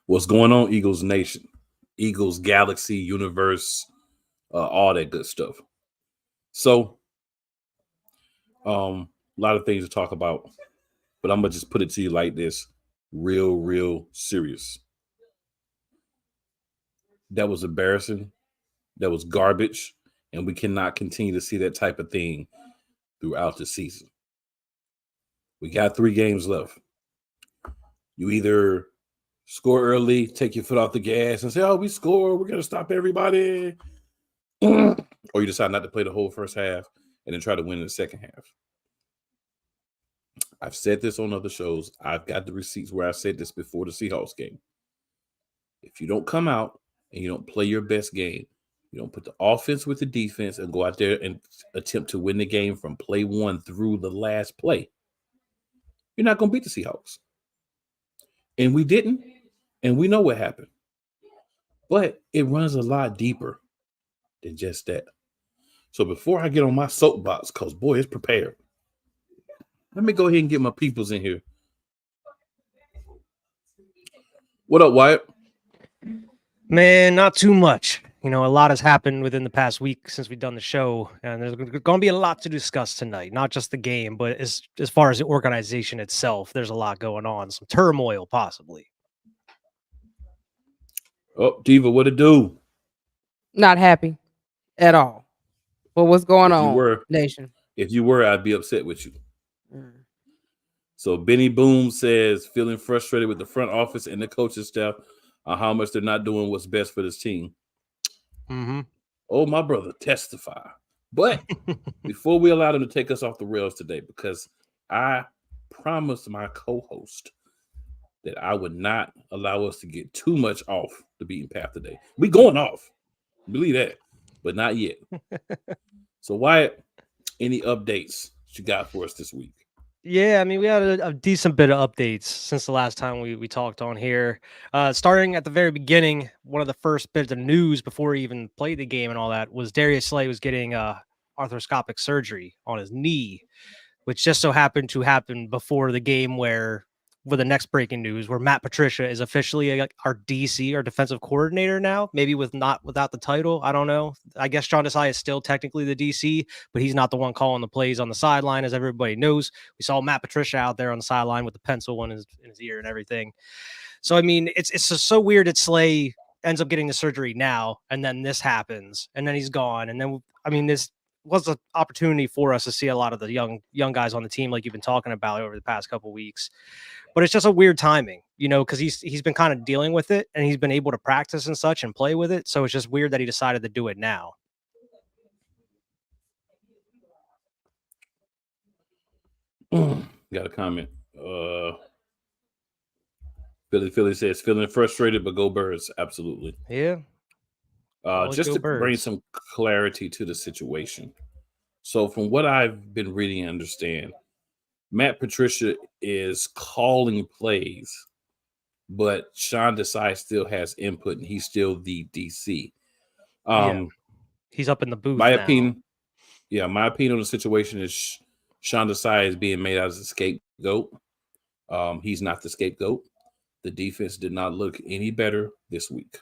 What's going on, Eagles Nation, Eagles Galaxy, Universe, all that good stuff. So, a lot of things to talk about, but I'm gonna just put it to you like this: real serious. That was embarrassing. That was garbage, and we cannot continue to see that type of thing throughout the season. We got 3 games left. You either score early, take your foot off the gas, and say, "Oh, we score. We're gonna stop everybody," or you decide not to play the whole first half and then try to win in the second half. I've said this on other shows. I've got the receipts where I said this before the Seahawks game. If you don't come out and you don't play your best game, you don't put the offense with the defense and go out there and attempt to win the game from play 1 through the last play, you're not going to beat the Seahawks. And we didn't, and we know what happened. But it runs a lot deeper than just that. So before I get on my soapbox, because, boy, it's prepared, let me go ahead and get my peoples in here. What up, Wyatt? Man, not too much. A lot has happened within the past week since we've done the show, and there's going to be a lot to discuss tonight. Not just the game, but as far as the organization itself, there's a lot going on. Some turmoil, possibly. Oh, Diva, what it do? Not happy at all. But what's going on, nation? If you were, I'd be upset with you. So Benny Boom says, feeling frustrated with the front office and the coaching staff on how much they're not doing what's best for this team. Mm-hmm. Oh, my brother, testify. But before we allow them to take us off the rails today, because I promised my co-host that I would not allow us to get too much off the beaten path today. We going off. Believe that, but not yet. So Wyatt, any updates that you got for us this week? Yeah, I mean, we had a decent bit of updates since the last time we talked on here. Starting at the very beginning, one of the first bits of news before he even played the game and all that was Darius Slay was getting arthroscopic surgery on his knee, which just so happened to happen before the game where the next breaking news, where Matt Patricia is officially our DC, our defensive coordinator now, maybe without the title. I don't know. I guess Sean Desai is still technically the DC, but he's not the one calling the plays on the sideline, as everybody knows. We saw Matt Patricia out there on the sideline with the pencil in his ear and everything. So, I mean, it's just so weird that Slay ends up getting the surgery now, and then this happens, and then he's gone. And then, I mean, this was an opportunity for us to see a lot of the young guys on the team, like you've been talking about over the past couple of weeks. But it's just a weird timing, because he's been kind of dealing with it and he's been able to practice and such and play with it. So it's just weird that he decided to do it now. Got a comment. Philly says, feeling frustrated, but go Birds. Absolutely. Yeah. Just to bring some clarity to the situation. So from what I've been reading and understand, Matt Patricia is calling plays, but Sean Desai still has input, and he's still the DC. He's up in the booth. My opinion on the situation is Sean Desai is being made out as a scapegoat. He's not the scapegoat. The defense did not look any better this week.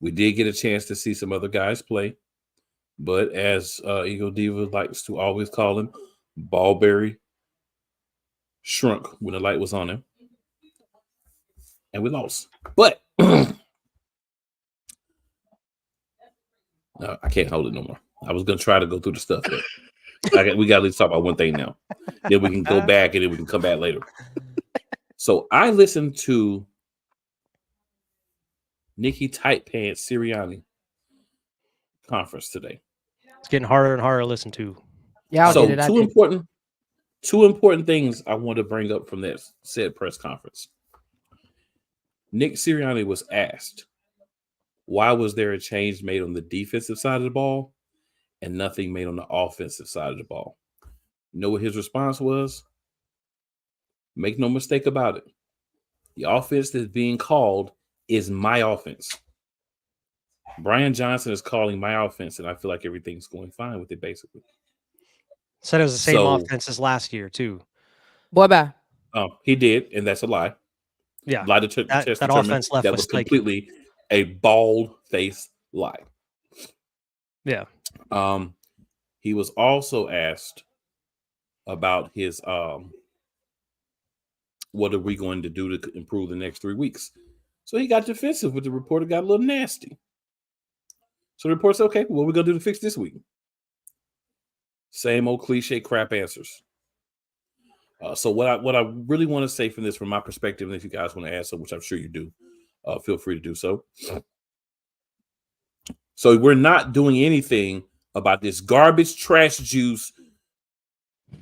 We did get a chance to see some other guys play, but as Eagle Diva likes to always call him, Ballberry shrunk when the light was on him, and we lost. But no, I can't hold it no more. I was gonna try to go through the stuff, but we got to at least talk about one thing now. Then we can go back, and then we can come back later. So I listened to Nikki Tight Pants Sirianni conference today. It's getting harder and harder to listen to. Yeah. So two important things I want to bring up from that said press conference. Nick Sirianni was asked, why was there a change made on the defensive side of the ball and nothing made on the offensive side of the ball? You know what his response was? Make no mistake about it. The offense that's being called is my offense. Brian Johnson is calling my offense, and I feel like everything's going fine with it, basically. Said it was the same offense as last year, too. Boy, bye. He did, and that's a lie. Yeah, lie to test that determined offense left that was was spiky. completely a bald-faced lie. Yeah. He was also asked about his what are we going to do to improve the next 3 weeks. So he got defensive with the reporter, got a little nasty. So the reporter said, okay, what are we going to do to fix this week? Same old cliche crap answers. So what I really want to say from this, from my perspective, and if you guys want to add something, which I'm sure you do, feel free to do so. So we're not doing anything about this garbage, trash juice,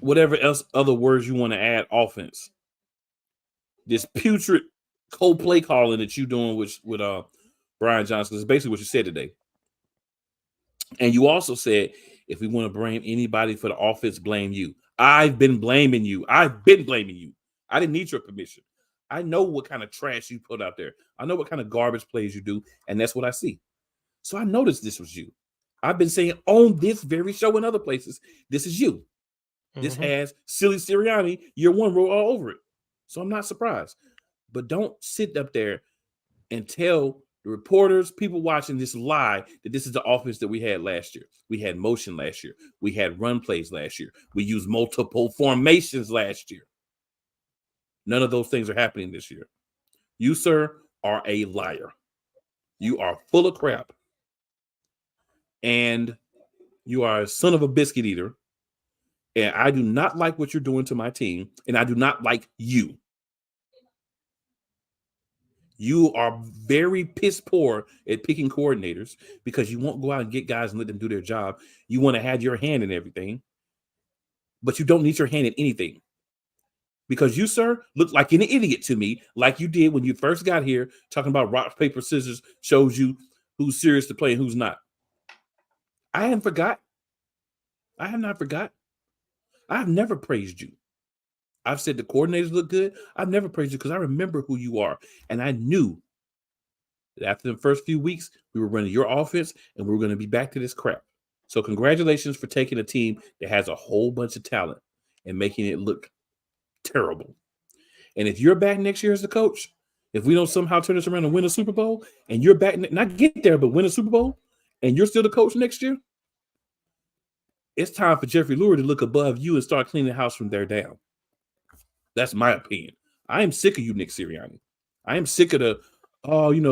whatever else other words you want to add, offense. This putrid cold play calling that you're doing with Brian Johnson is basically what you said today. And you also said, if we want to blame anybody for the offense, blame you. I've been blaming you. I didn't need your permission. I know what kind of trash you put out there. I know what kind of garbage plays you do, and that's what I see. So I noticed this was you. I've been saying on this very show and other places, this is you. This has silly Sirianni, year one roll all over it. So I'm not surprised. But don't sit up there and tell the reporters, people watching this lie, that this is the offense that we had last year. We had motion last year. We had run plays last year. We used multiple formations last year. None of those things are happening this year. You, sir, are a liar. You are full of crap. And you are a son of a biscuit eater. And I do not like what you're doing to my team. And I do not like you. You are very piss poor at picking coordinators because you won't go out and get guys and let them do their job. You want to have your hand in everything, but you don't need your hand in anything. Because you, sir, look like an idiot to me, like you did when you first got here, talking about rock, paper, scissors shows you who's serious to play and who's not. I haven't forgot. I have not forgot. I have never praised you. I've said the coordinators look good. I've never praised you because I remember who you are. And I knew that after the first few weeks, we were running your offense and we were going to be back to this crap. So congratulations for taking a team that has a whole bunch of talent and making it look terrible. And if you're back next year as the coach, if we don't somehow turn this around and win a Super Bowl, and you're back, not get there, but win a Super Bowl, and you're still the coach next year, it's time for Jeffrey Lurie to look above you and start cleaning the house from there down. That's my opinion. I am sick of you, Nick Sirianni. I am sick of the,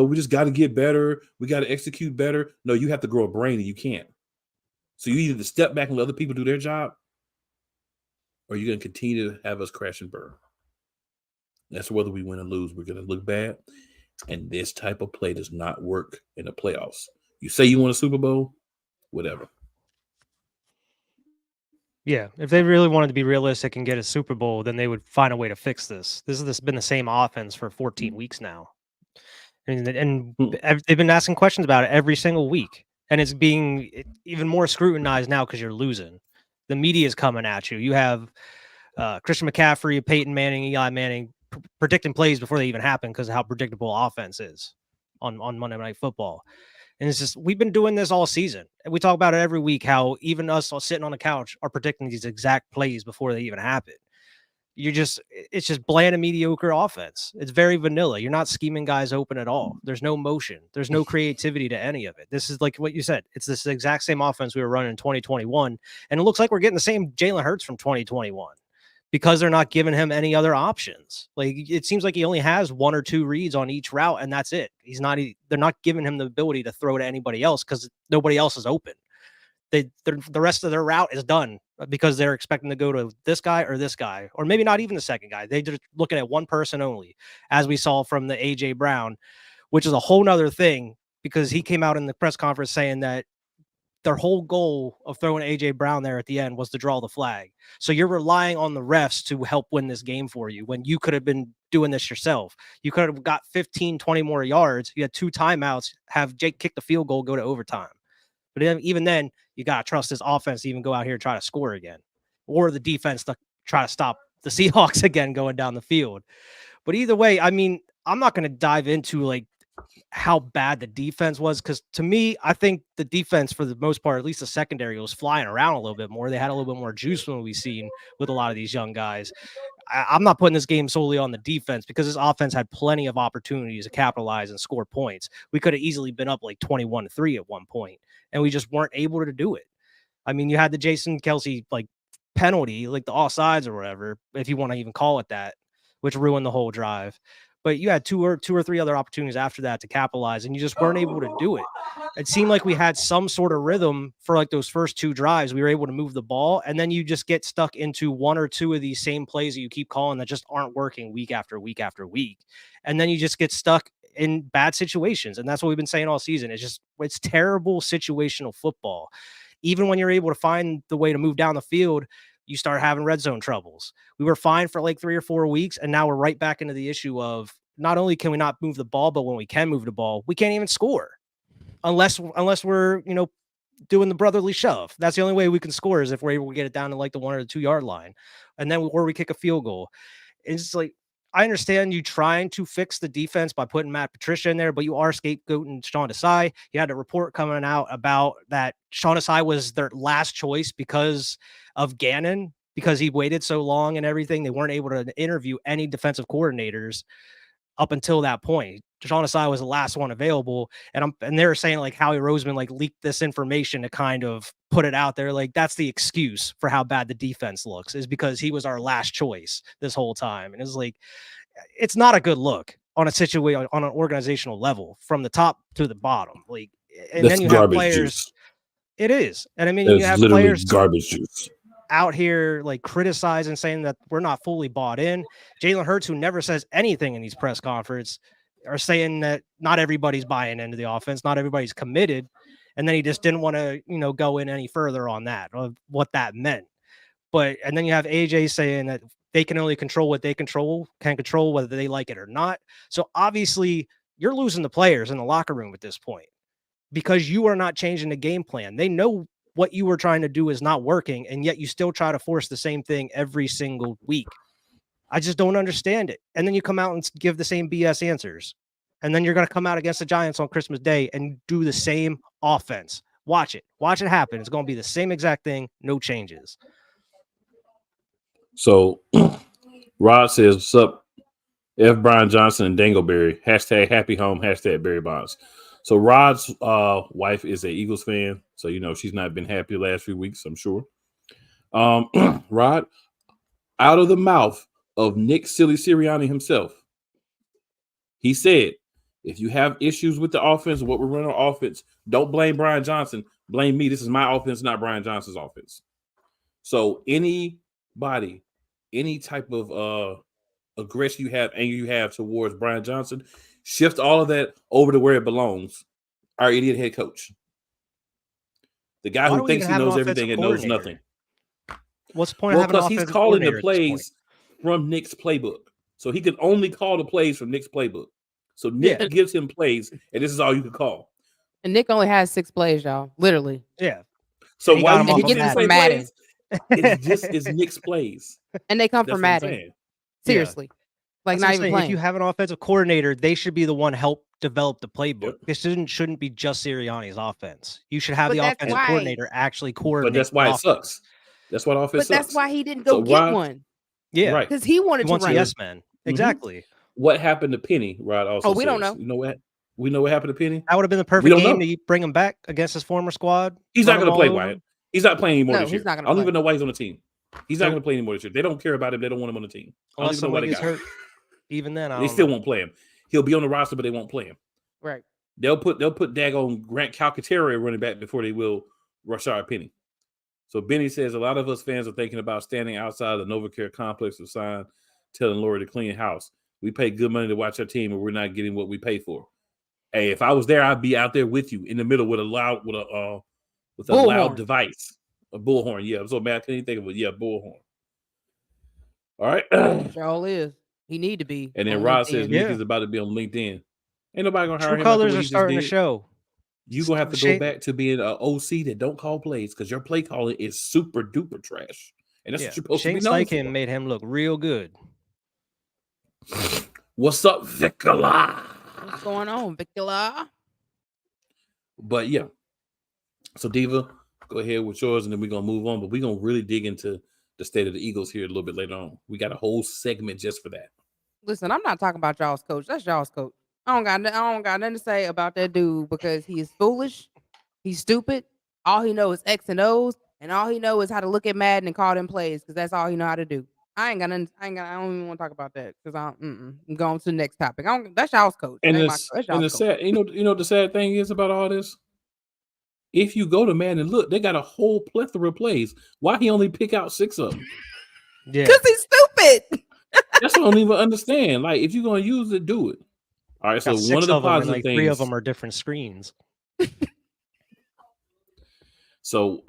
we just got to get better. We got to execute better. No, you have to grow a brain and you can't. So you either step back and let other people do their job, or you're going to continue to have us crash and burn. That's whether we win or lose. We're going to look bad. And this type of play does not work in the playoffs. You say you want a Super Bowl, whatever. Yeah, if they really wanted to be realistic and get a Super Bowl, then they would find a way to fix this. This has been the same offense for 14 weeks now. And they've been asking questions about it every single week. And it's being even more scrutinized now because you're losing. The media is coming at you. You have Christian McCaffrey, Peyton Manning, Eli Manning predicting plays before they even happen because of how predictable offense is on Monday Night Football. And it's just, we've been doing this all season. And we talk about it every week, how even us all sitting on the couch are predicting these exact plays before they even happen. It's just bland and mediocre offense. It's very vanilla. You're not scheming guys open at all. There's no motion. There's no creativity to any of it. This is like what you said. It's this exact same offense we were running in 2021. And it looks like we're getting the same Jalen Hurts from 2021. Because they're not giving him any other options. Like, it seems like he only has one or two reads on each route, and that's it. They're not giving him the ability to throw to anybody else because nobody else is open. The rest of their route is done because they're expecting to go to this guy, or maybe not even the second guy. They're just looking at one person only, as we saw from the AJ Brown, which is a whole nother thing because he came out in the press conference saying that their whole goal of throwing AJ Brown there at the end was to draw the flag. So you're relying on the refs to help win this game for you when you could have been doing this yourself. You could have got 15, 20 more yards. You had 2 timeouts, have Jake kick the field goal, go to overtime. But even then, you got to trust his offense to even go out here and try to score again, or the defense to try to stop the Seahawks again going down the field. But either way, I mean, I'm not going to dive into like how bad the defense was, because to me, I think the defense for the most part, at least the secondary, was flying around a little bit more. They had a little bit more juice than we've seen with a lot of these young guys. I'm not putting this game solely on the defense because this offense had plenty of opportunities to capitalize and score points. We could have easily been up like 21-3 at one point, and we just weren't able to do it. I mean, you had the Jason Kelsey like penalty, like the offsides or whatever, if you want to even call it that, which ruined the whole drive. But you had two or three other opportunities after that to capitalize, and you just weren't able to do it. It seemed like we had some sort of rhythm for like those first two drives. We were able to move the ball, and then you just get stuck into one or two of these same plays that you keep calling that just aren't working week after week after week. And then you just get stuck in bad situations. And that's what we've been saying all season. It's terrible situational football. Even when you're able to find the way to move down the field, you start having red zone troubles. We were fine for like 3 or 4 weeks, and now we're right back into the issue of not only can we not move the ball, but when we can move the ball, we can't even score unless we're, doing the brotherly shove. That's the only way we can score is if we're able to get it down to like the 1 or 2 yard line, and then where we kick a field goal. It's like, I understand you trying to fix the defense by putting Matt Patricia in there, but you are scapegoating Sean Desai. You had a report coming out about that Sean Desai was their last choice because of Gannon, because he waited so long and everything. They weren't able to interview any defensive coordinators up until that point. Sean Desai was the last one available, and they were saying like Howie Roseman like leaked this information to kind of put it out there. Like that's the excuse for how bad the defense looks is because he was our last choice this whole time. And it's like, it's not a good look on a situation on an organizational level from the top to the bottom. Like, and That's then you have garbage players. juice. It is, and I mean That's you have literally players garbage juice out here like criticizing, saying that we're not fully bought in. Jalen Hurts, who never says anything in these press conferences, are saying that not everybody's buying into the offense, not everybody's committed, and then he just didn't want to, go in any further on that of what that meant. And then you have AJ saying that they can only control what they can control whether they like it or not. So obviously, you're losing the players in the locker room at this point because you are not changing the game plan. They know what you were trying to do is not working, and yet you still try to force the same thing every single week. I just don't understand it. And then you come out and give the same BS answers. And then you're going to come out against the Giants on Christmas Day and do the same offense. Watch it happen. It's going to be the same exact thing. No changes. So Rod says, what's up? F. Brian Johnson and Dangleberry. # happy home. # Barry Bonds. So Rod's wife is a Eagles fan. So, she's not been happy the last few weeks, I'm sure. Rod, out of the mouth of Nick Silly Sirianni himself, he said, if you have issues with the offense, what we're running on offense, don't blame Brian Johnson. Blame me. This is my offense, not Brian Johnson's offense. So anybody, any type of aggression you have, anger you have towards Brian Johnson, shift all of that over to where it belongs. Our idiot head coach. The guy who thinks he knows everything and knows nothing. What's the point of having an offensive coordinator? He's calling the plays from Nick's playbook. So he can only call the plays from Nick's playbook. So Nick gives him plays, and this is all you can call. And Nick only has 6 plays, y'all. Literally. Yeah. So why he gets them from Madden? It's Nick's plays. And they come from Madden. Seriously. Yeah. Like, not even playing. If you have an offensive coordinator, they should be the one help develop the playbook. This shouldn't be just Sirianni's offense. You should have the offensive coordinator actually coordinate. But that's why it sucks. That's why the offense sucks. But that's why he didn't go get one. Yeah. Right. Because he wanted to run. Yes, man. Exactly. What happened to Penny? Rod also we don't know. You know what? We know what happened to Penny. That would have been the perfect game to bring him back against his former squad. He's not going to play, Wyatt. He's not playing anymore this year. He's not gonna I don't even know why he's on the team. He's not going to play anymore this year. They don't care about him. They don't want him on the team. Unless somebody gets hurt. Even then, they still won't play him. He'll be on the roster, but they won't play him. Right. They'll put daggone Grant Calcaterra running back before they will Rashard Penny. So Benny says a lot of us fans are thinking about standing outside the NovaCare complex of sign, telling Lori to clean house. We pay good money to watch our team, and we're not getting what we pay for. Hey, if I was there, I'd be out there with you in the middle with a loud device, a bullhorn. Yeah, I'm so mad. I couldn't even think of it. Yeah, bullhorn. All right. Sure is. He need to be. And then Rod says Nick is about to be on LinkedIn. Ain't nobody gonna hire him. True colors are starting to show. You're gonna have to go back to being an OC that don't call plays because your play calling is super duper trash. And that's what you're supposed to be known for. Made him look real good. What's up, Vicola? What's going on, Vicola? But yeah. So Diva, go ahead with yours and then we're gonna move on. But we're gonna really dig into the state of the Eagles here a little bit later on. We got a whole segment just for that. Listen, I'm not talking about y'all's coach. That's y'all's coach. I don't got nothing to say about that dude because he is foolish. He's stupid. All he knows is X and O's, and all he knows is how to look at Madden and call them plays because that's all he know how to do. I don't even want to talk about that because I'm going to the next topic. That's y'all's coach. And That ain't my this coach. That's and the y'all's coach. sad, the sad thing is about all this. If you go to Madden and look, they got a whole plethora of plays. Why he only pick out 6 of them? Yeah, Because he's stupid. That's what I don't even understand. Like, if you're gonna use it, do it. All right. So got one 6 of the of them, and positive like 3 of things. them are different screens. So,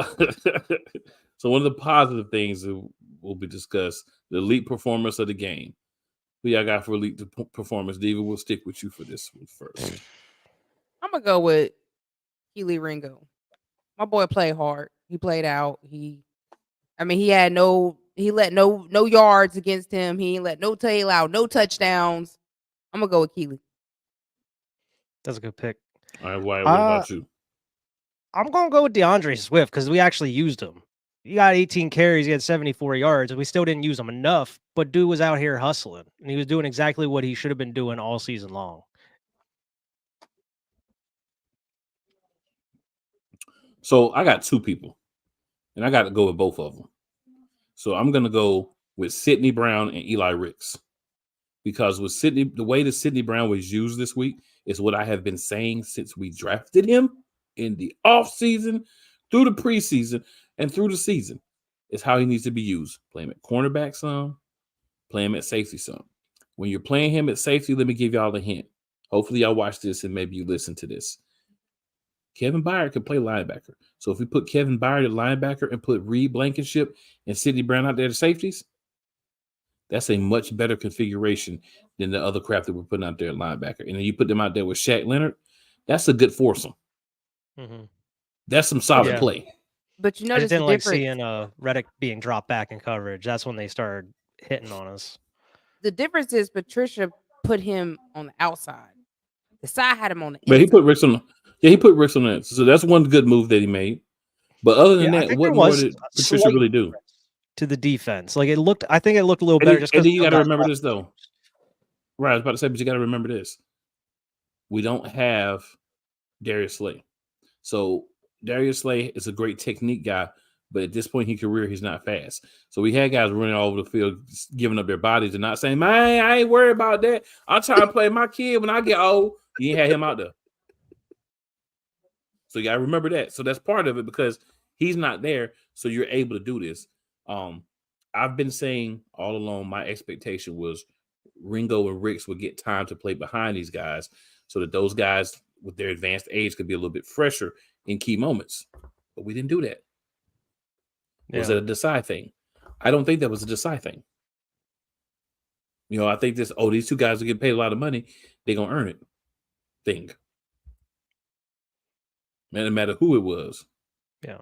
so one of the positive things that will be discussed: the elite performance of the game. Who y'all got for elite performance? Diva, we'll stick with you for this one first. I'm gonna go with Keely Ringo. My boy played hard. He played out. He let no yards against him. He ain't let no tail out, no touchdowns. I'm gonna go with Keely. That's a good pick. All right, Wyatt, what about you? I'm gonna go with DeAndre Swift because we actually used him. He got 18 carries, he had 74 yards, and we still didn't use him enough. But dude was out here hustling, and he was doing exactly what he should have been doing all season long. So I got 2 people, and I got to go with both of them. So I'm gonna go with Sidney Brown and Eli Ricks. Because with Sidney, the way that Sidney Brown was used this week is what I have been saying since we drafted him in the offseason, through the preseason, and through the season. Is how he needs to be used. Play him at cornerback some, play him at safety some. When you're playing him at safety, let me give y'all a hint. Hopefully y'all watch this and maybe you listen to this. Kevin Byard can play linebacker. So if we put Kevin Byard at linebacker and put Reed Blankenship and Sidney Brown out there to safeties, that's a much better configuration than the other crap that we're putting out there at linebacker. And then you put them out there with Shaq Leonard, that's a good foursome. Mm-hmm. That's some solid play. But you I just notice the didn't like difference. seeing Reddick being dropped back in coverage. That's when they started hitting on us. The difference is Patricia put him on the outside. The side had him on the inside. But he put Ricks on. Yeah, he put Ricks on that. So that's one good move that he made. But other than that, what more did Patricia really do to the defense? Like I think it looked a little better. Just and then you got to remember this though. Right, I was about to say, but you got to remember this. We don't have Darius Slay. So Darius Slay is a great technique guy, but at this point in his career, he's not fast. So we had guys running all over the field, giving up their bodies and not saying, man, I ain't worried about that. I'll try to play my kid when I get old. You ain't had him out there. So you got to remember that. So that's part of it because he's not there. So you're able to do this. I've been saying all along, my expectation was Ringo and Ricks would get time to play behind these guys so that those guys with their advanced age could be a little bit fresher in key moments. But we didn't do that. Yeah. Was it a Desai thing? I don't think that was a Desai thing. I think these 2 guys are getting paid a lot of money. They're going to earn it thing. No matter who it was. Yeah.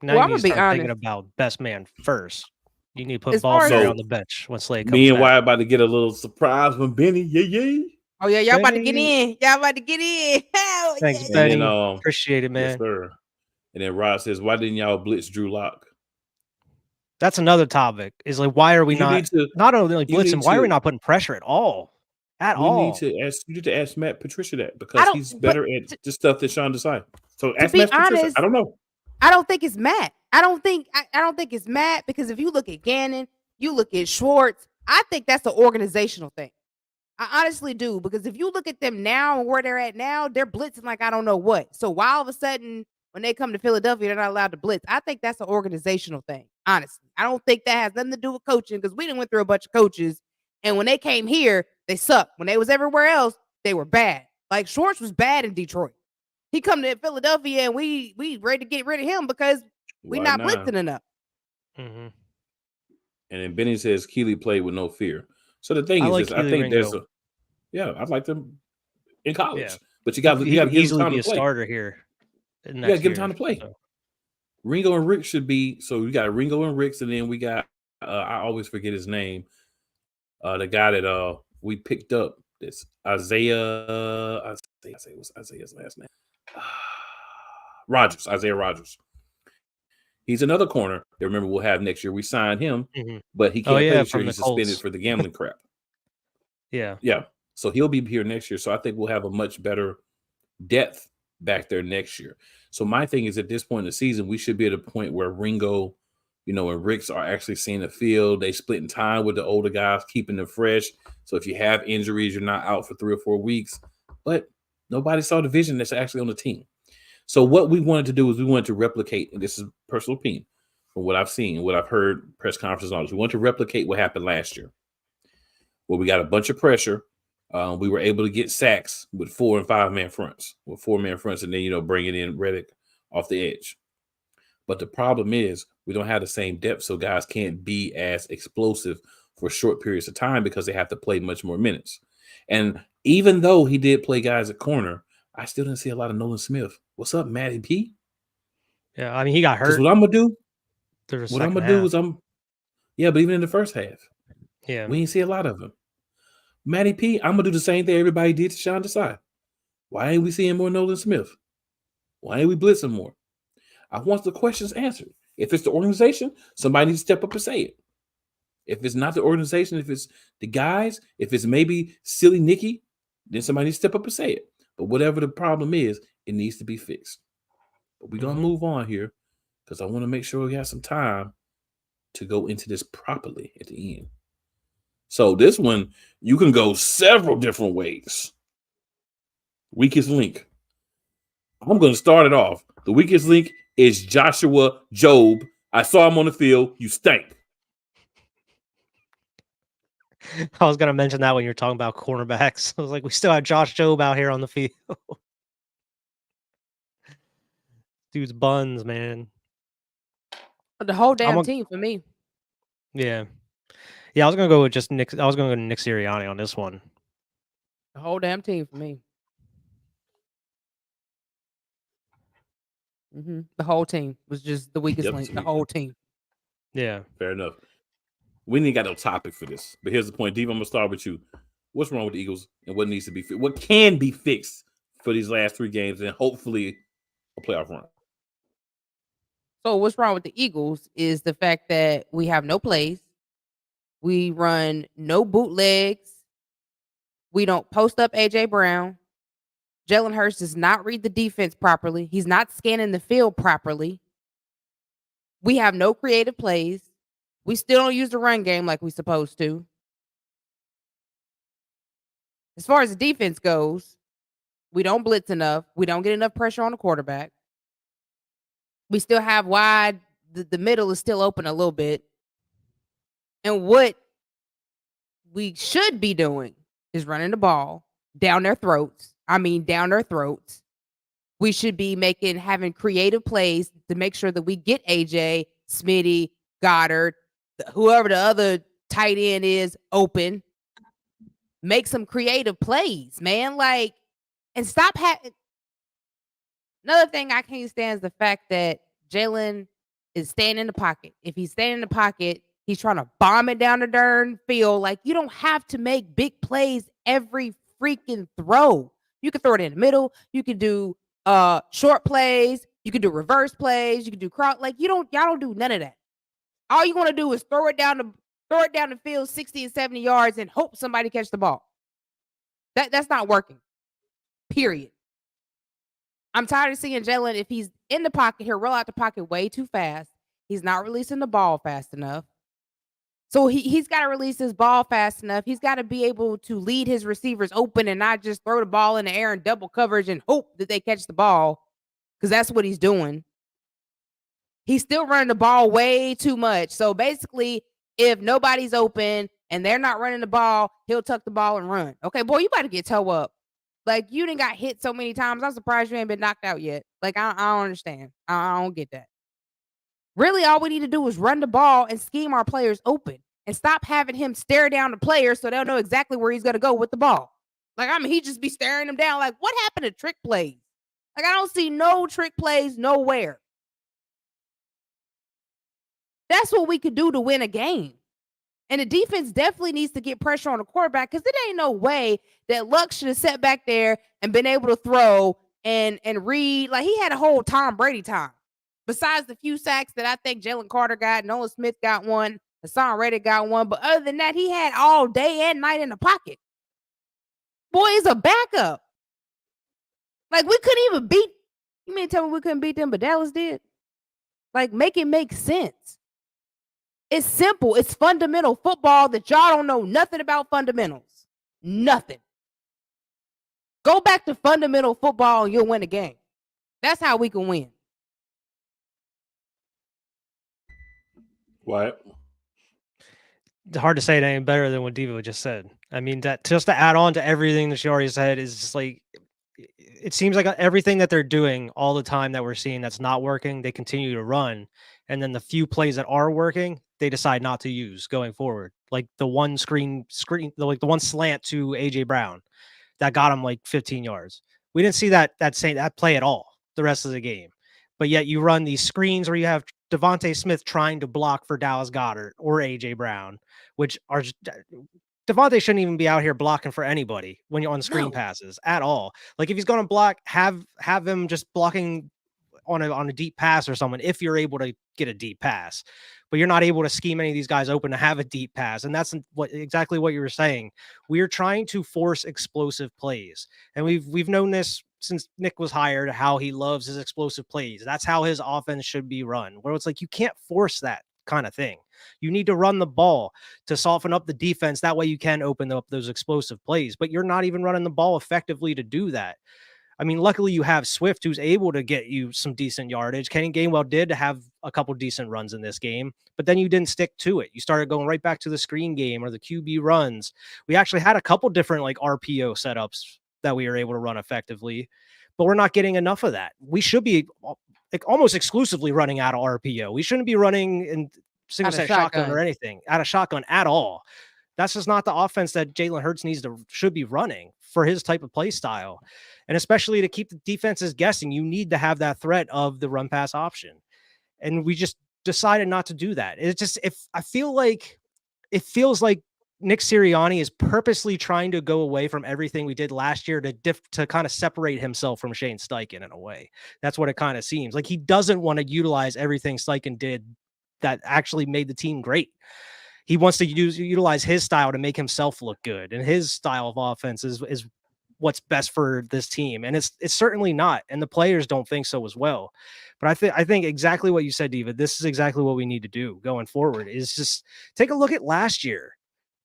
Now you need to start thinking about best man first. You need to put Baltimore on the bench when Slade comes back. Me and Wyatt about to get a little surprise from Benny. Yeah. Oh, yeah. Y'all about to get in. Hell, thanks, Benny. Then, appreciate it, man. Yes, sir. And then Rod says, why didn't y'all blitz Drew Lock? That's another topic. Is like, why are we not only blitzing, why are we not putting pressure at all? You need to ask Matt Patricia that because he's better at the stuff that Sean Desai. So ask Matt Patricia. I don't know. I don't think it's Matt. I don't think it's Matt because if you look at Gannon, you look at Schwartz, I think that's an organizational thing. I honestly do because if you look at them now and where they're at now, they're blitzing like I don't know what. So why all of a sudden when they come to Philadelphia, they're not allowed to blitz? I think that's an organizational thing. Honestly, I don't think that has nothing to do with coaching because we didn't went through a bunch of coaches, and when they came here, they sucked. When they was everywhere else, they were bad. Like Schwartz was bad in Detroit. He come to Philadelphia and we ready to get rid of him because we're not blitzing enough. Mm-hmm. And then Benny says Keely played with no fear. So the thing is, I think there's I'd like them in college, but you got to give him time to play. Starter here. You got to give him time to play. So. Ringo and Rick should be. So we got Ringo and Ricks, and then we got I always forget his name. The guy that we picked up. This Isaiah. I was Isaiah's last name. Isaiah Rogers. He's another corner that remember we'll have next year. We signed him, but he Oh can't play yeah, this year. from the He's suspended Colts. for the gambling crap. Yeah. Yeah. So he'll be here next year. So I think we'll have a much better depth back there next year. So my thing is, at this point in the season, we should be at a point where Ringo, and Ricks are actually seeing the field. They splitting time with the older guys, keeping them fresh. So if you have injuries, you're not out for 3 or 4 weeks. But nobody saw the vision that's actually on the team. So what we wanted to do is we wanted to replicate, and this is personal opinion from what I've seen, what I've heard press conferences on. We want to replicate what happened last year, where we got a bunch of pressure. We were able to get sacks with 4 and 5 man fronts, and then bringing in Reddick off the edge. But the problem is we don't have the same depth, so guys can't be as explosive for short periods of time because they have to play much more minutes. And even though he did play guys at corner, I still didn't see a lot of Nolan Smith. What's up, Matty P? Yeah, I mean, he got Because hurt. what I'm gonna do, There's a what I'm second gonna do half. is but even in the first half, Yeah. we didn't see a lot of him. Matty P, I'm gonna do the same thing everybody did to Sean Desai. Why ain't we seeing more Nolan Smith? Why ain't we blitzing more? I want the questions answered. If it's the organization, somebody needs to step up and say it. If it's not the organization, if it's the guys, if it's maybe silly Nicky, then somebody needs to step up and say it. But whatever the problem is, it needs to be fixed. But we're going to move on here because I want to make sure we have some time to go into this properly at the end. So this one, you can go several different ways. Weakest link. I'm going to start it off. The weakest link is Joshua Job. I saw him on the field. You stink. I was gonna mention that when you were talking about cornerbacks. I was like, we still have Josh Jobe out here on the field. Dude's buns, man. The whole damn team for me. Yeah. Yeah, I was gonna go with just Nick. I was gonna go to Nick Sirianni on this one. The whole damn team for me. The whole team was just the weakest link. The whole team. Yeah. Fair enough. We ain't got no topic for this. But here's the point. Dave, I'm going to start with you. What's wrong with the Eagles and what needs to be fixed? What can be fixed for these last 3 games and hopefully a playoff run? So what's wrong with the Eagles is the fact that we have no plays. We run no bootlegs. We don't post up A.J. Brown. Jalen Hurts does not read the defense properly. He's not scanning the field properly. We have no creative plays. We still don't use the run game like we're supposed to. As far as the defense goes, we don't blitz enough. We don't get enough pressure on the quarterback. We still have wide. The middle is still open a little bit. And what we should be doing is running the ball down their throats. Down their throats. We should be having creative plays to make sure that we get AJ, Smitty, Goddard, whoever the other tight end is open. Make some creative plays, man. And stop having. Another thing I can't stand is the fact that Jalen is staying in the pocket. If he's staying in the pocket, he's trying to bomb it down the darn field. You don't have to make big plays every freaking throw. You can throw it in the middle. You can do short plays. You can do reverse plays. You can do cross. Y'all don't do none of that. All you want to do is throw it down the field 60 and 70 yards and hope somebody catch the ball. That's not working. Period. I'm tired of seeing Jalen. If he's in the pocket, he'll roll out the pocket way too fast. He's not releasing the ball fast enough. So he's got to release his ball fast enough. He's got to be able to lead his receivers open and not just throw the ball in the air in double coverage and hope that they catch the ball, because that's what he's doing. He's still running the ball way too much. So basically, if nobody's open and they're not running the ball, he'll tuck the ball and run. Okay, boy, you about to get toe up. You done got hit so many times. I'm surprised you ain't been knocked out yet. I don't understand. I don't get that. Really, all we need to do is run the ball and scheme our players open and stop having him stare down the players so they'll know exactly where he's going to go with the ball. He just be staring them down. What happened to trick plays? I don't see no trick plays nowhere. That's what we could do to win a game. And the defense definitely needs to get pressure on the quarterback, because it ain't no way that Luck should have sat back there and been able to throw and read. He had a whole Tom Brady time besides the few sacks that I think Jalen Carter got, Nolan Smith got one, Hassan Reddick got one. But other than that, he had all day and night in the pocket. Boy, is a backup. Like, we couldn't even beat. You mean tell me we couldn't beat them, but Dallas did? Like, make it make sense. It's simple. It's fundamental football that y'all don't know nothing about fundamentals. Nothing. Go back to fundamental football and you'll win a game. That's how we can win. What? It's hard to say it any better than what Diva just said. I mean, that just to add on to everything that she already said is just like, it seems like everything that they're doing all the time that we're seeing that's not working, they continue to run. And then the few plays that are working, they decide not to use going forward. Like the one like the one slant to AJ Brown that got him like 15 yards. We didn't see that play at all the rest of the game. But yet you run these screens where you have Devontae Smith trying to block for Dallas Goedert or AJ Brown, which are Devontae shouldn't even be out here blocking for anybody when you're on screen passes at all. Like if he's going to block, have him just blocking on a deep pass or someone if you're able to get a deep pass. But you're not able to scheme any of these guys open to have a deep pass. And that's exactly what you were saying. We are trying to force explosive plays. And we've known this since Nick was hired, how he loves his explosive plays. That's how his offense should be run, where it's like you can't force that kind of thing. You need to run the ball to soften up the defense. That way you can open up those explosive plays, but you're not even running the ball effectively to do that. I mean, luckily you have Swift, who's able to get you some decent yardage. Kenny Gainwell did have a couple decent runs in this game, but then you didn't stick to it. You started going right back to the screen game or the QB runs. We actually had a couple different like RPO setups that we were able to run effectively, but we're not getting enough of that. We should be like almost exclusively running out of RPO. We shouldn't be running in single set shotgun or anything out of shotgun at all. That's just not the offense that Jalen Hurts should be running for his type of play style. And especially to keep the defenses guessing, you need to have that threat of the run pass option. And we just decided not to do that. I feel like it feels like Nick Sirianni is purposely trying to go away from everything we did last year to kind of separate himself from Shane Steichen in a way. That's what it kind of seems like. He doesn't want to utilize everything Steichen did that actually made the team great. He wants to utilize his style to make himself look good. And his style of offense is what's best for this team. And it's certainly not. And the players don't think so as well. But I think exactly what you said, Diva, this is exactly what we need to do going forward is just take a look at last year.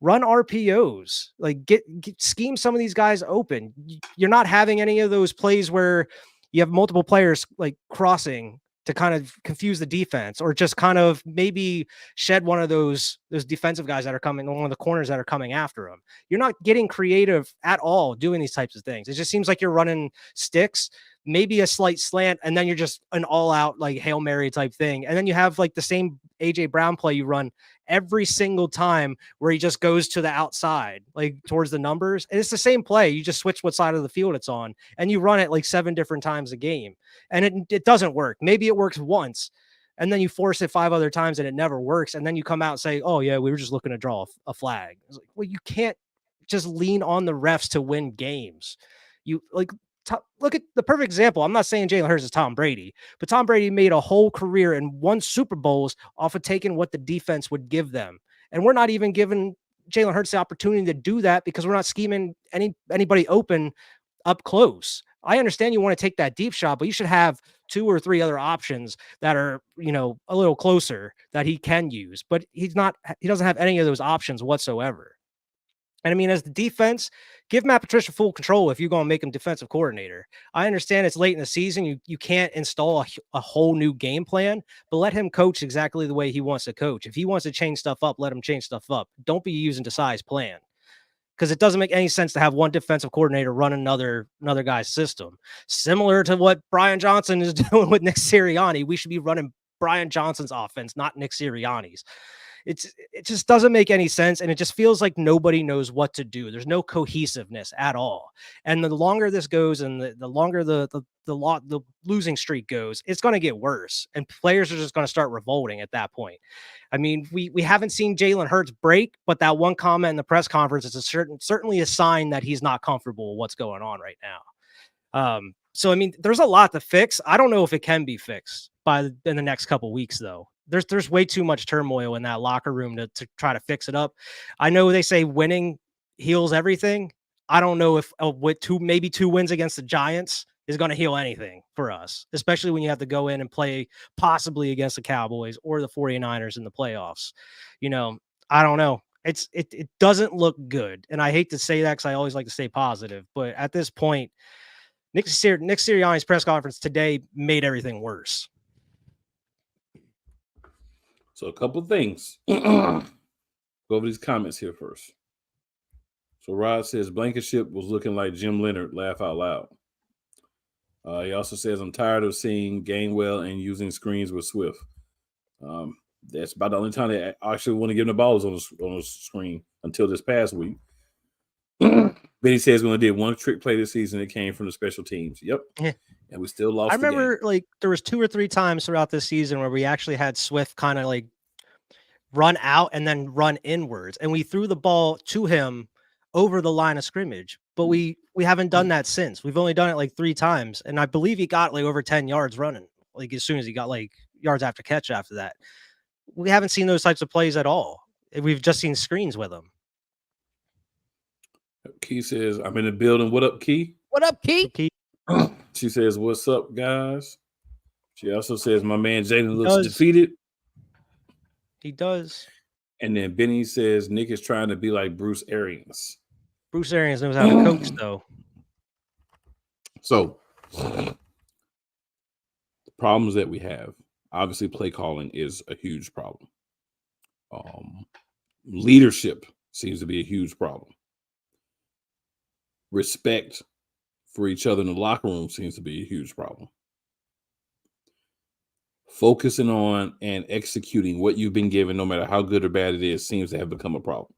Run RPOs, like get scheme some of these guys open. You're not having any of those plays where you have multiple players like crossing to kind of confuse the defense or just kind of maybe shed one of those defensive guys that are coming, one of the corners that are coming after him. You're not getting creative at all doing these types of things. It just seems like you're running sticks, maybe a slight slant, and then you're just an all out like Hail Mary type thing. And then you have like the same AJ Brown play you run every single time where he just goes to the outside, like towards the numbers. And it's the same play. You just switch what side of the field it's on and you run it like 7 different times a game. And it doesn't work. Maybe it works once and then you force it 5 other times and it never works. And then you come out and say, oh yeah, we were just looking to draw a flag. It's like, well, you can't just lean on the refs to win games. You like, look at the perfect example. I'm not saying Jalen Hurts is Tom Brady, but Tom Brady made a whole career and won Super Bowls off of taking what the defense would give them. And we're not even giving Jalen Hurts the opportunity to do that because we're not scheming anybody open up close. I understand you want to take that deep shot, but you should have 2 or 3 other options that are, a little closer that he can use, but he doesn't have any of those options whatsoever. And I mean, as the defense, give Matt Patricia full control if you're going to make him defensive coordinator. I understand it's late in the season. You can't install a whole new game plan, but let him coach exactly the way he wants to coach. If he wants to change stuff up, let him change stuff up. Don't be using Desai's plan because it doesn't make any sense to have one defensive coordinator run another guy's system. Similar to what Brian Johnson is doing with Nick Sirianni, we should be running Brian Johnson's offense, not Nick Sirianni's. It just doesn't make any sense. And it just feels like nobody knows what to do. There's no cohesiveness at all. And the longer this goes and the longer the losing streak goes, it's going to get worse. And players are just going to start revolting at that point. I mean, we haven't seen Jalen Hurts break, but that one comment in the press conference is certainly a sign that he's not comfortable with what's going on right now. So, I mean, there's a lot to fix. I don't know if it can be fixed. in the next couple weeks, though. There's way too much turmoil in that locker room to try to fix it up. I know they say winning heals everything. I don't know if with maybe 2 wins against the Giants is going to heal anything for us, especially when you have to go in and play possibly against the Cowboys or the 49ers in the playoffs. I don't know. It doesn't look good. And I hate to say that because I always like to stay positive. But at this point, Nick Sirianni's press conference today made everything worse. So a couple of things. Go over these comments here first. So Rod says Blankenship was looking like Jim Leonard, laugh out loud. He also says, I'm tired of seeing Gainwell and using screens with Swift. That's about the only time they actually want to give him the balls on the screen until this past week. Benny says we only did one trick play this season. It came from the special teams. Yep. Yeah. And we still lost. I remember there was 2 or 3 times throughout this season where we actually had Swift kind of like run out and then run inwards. And we threw the ball to him over the line of scrimmage. But we haven't done that since. We've only done it like 3 times. And I believe he got like over 10 yards running, like as soon as he got like yards after catch after that. We haven't seen those types of plays at all. We've just seen screens with him. Key says, I'm in the building. What up, Key? What up, Key? She says, what's up, guys? She also says, my man Jaden looks defeated. He does. And then Benny says, Nick is trying to be like Bruce Arians. Bruce Arians knows how to coach, though. So, the problems that we have, obviously play calling is a huge problem. Leadership seems to be a huge problem. Respect for each other in the locker room seems to be a huge problem. Focusing on and executing what you've been given, no matter how good or bad it is, seems to have become a problem.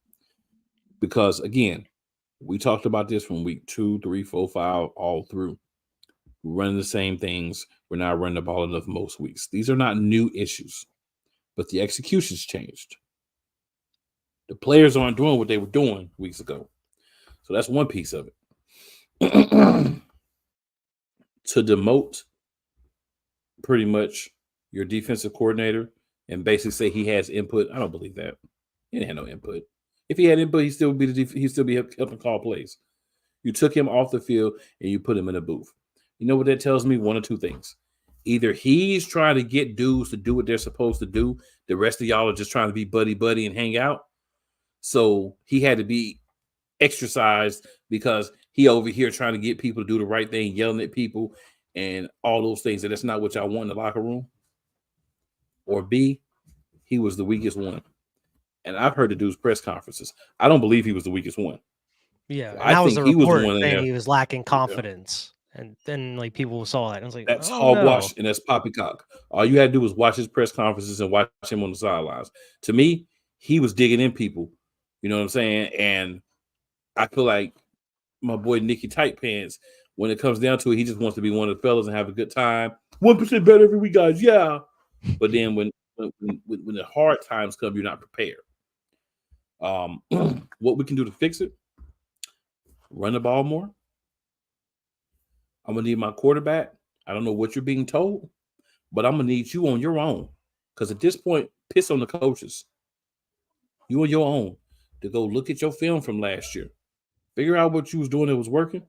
Because, again, we talked about this from week 2, 3, 4, 5, all through. We're running the same things. We're not running the ball enough most weeks. These are not new issues, but the execution's changed. The players aren't doing what they were doing weeks ago. So that's one piece of it. To demote pretty much your defensive coordinator and basically say he has input, I don't believe that. He didn't have no input. If he had input, he'd still be helping call plays. You took him off the field and you put him in a booth. You know what that tells me? 1 or 2 things. Either he's trying to get dudes to do what they're supposed to do. The rest of y'all are just trying to be buddy and hang out. So he had to be exercised because he over here trying to get people to do the right thing, yelling at people and all those things. And that's not what y'all want in the locker room. Or B, he was the weakest one. And I've heard the dude's press conferences. I don't believe he was the weakest one. Yeah, so I think he was the one saying he was lacking confidence. Yeah. And then like people saw that and it's like, that's hogwash and that's poppycock. All you had to do was watch his press conferences and watch him on the sidelines. To me, he was digging in people. You know what I'm saying? And I feel like my boy Nicky Tight Pants, when it comes down to it, he just wants to be one of the fellas and have a good time. 1% better every week, guys. Yeah. But then when the hard times come, you're not prepared. What we can do to fix it? Run the ball more. I'm going to need my quarterback. I don't know what you're being told, but I'm going to need you on your own. Because at this point, piss on the coaches. You on your own to go look at your film from last year. Figure out what you was doing that was working.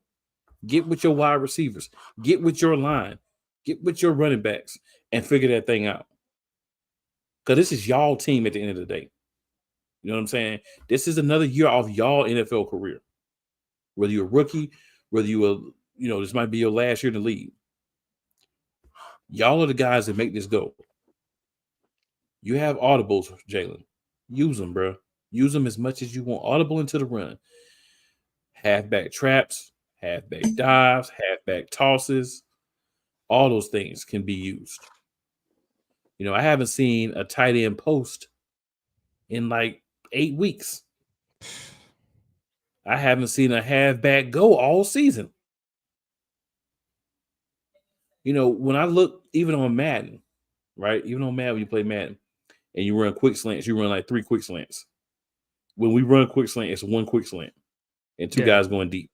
Get with your wide receivers. Get with your line. Get with your running backs and figure that thing out. Because this is y'all team at the end of the day. You know what I'm saying? This is another year of y'all NFL career. Whether you're a rookie, whether this might be your last year in the league. Y'all are the guys that make this go. You have audibles, Jalen. Use them, bro. Use them as much as you want. Audible into the run. Halfback traps, halfback dives, halfback tosses. All those things can be used. I haven't seen a tight end post in like 8 weeks. I haven't seen a halfback go all season. When I look even on Madden, right? Even on Madden, when you play Madden and you run quick slants, you run like 3 quick slants. When we run quick slant, it's 1 quick slant and 2 guys going deep.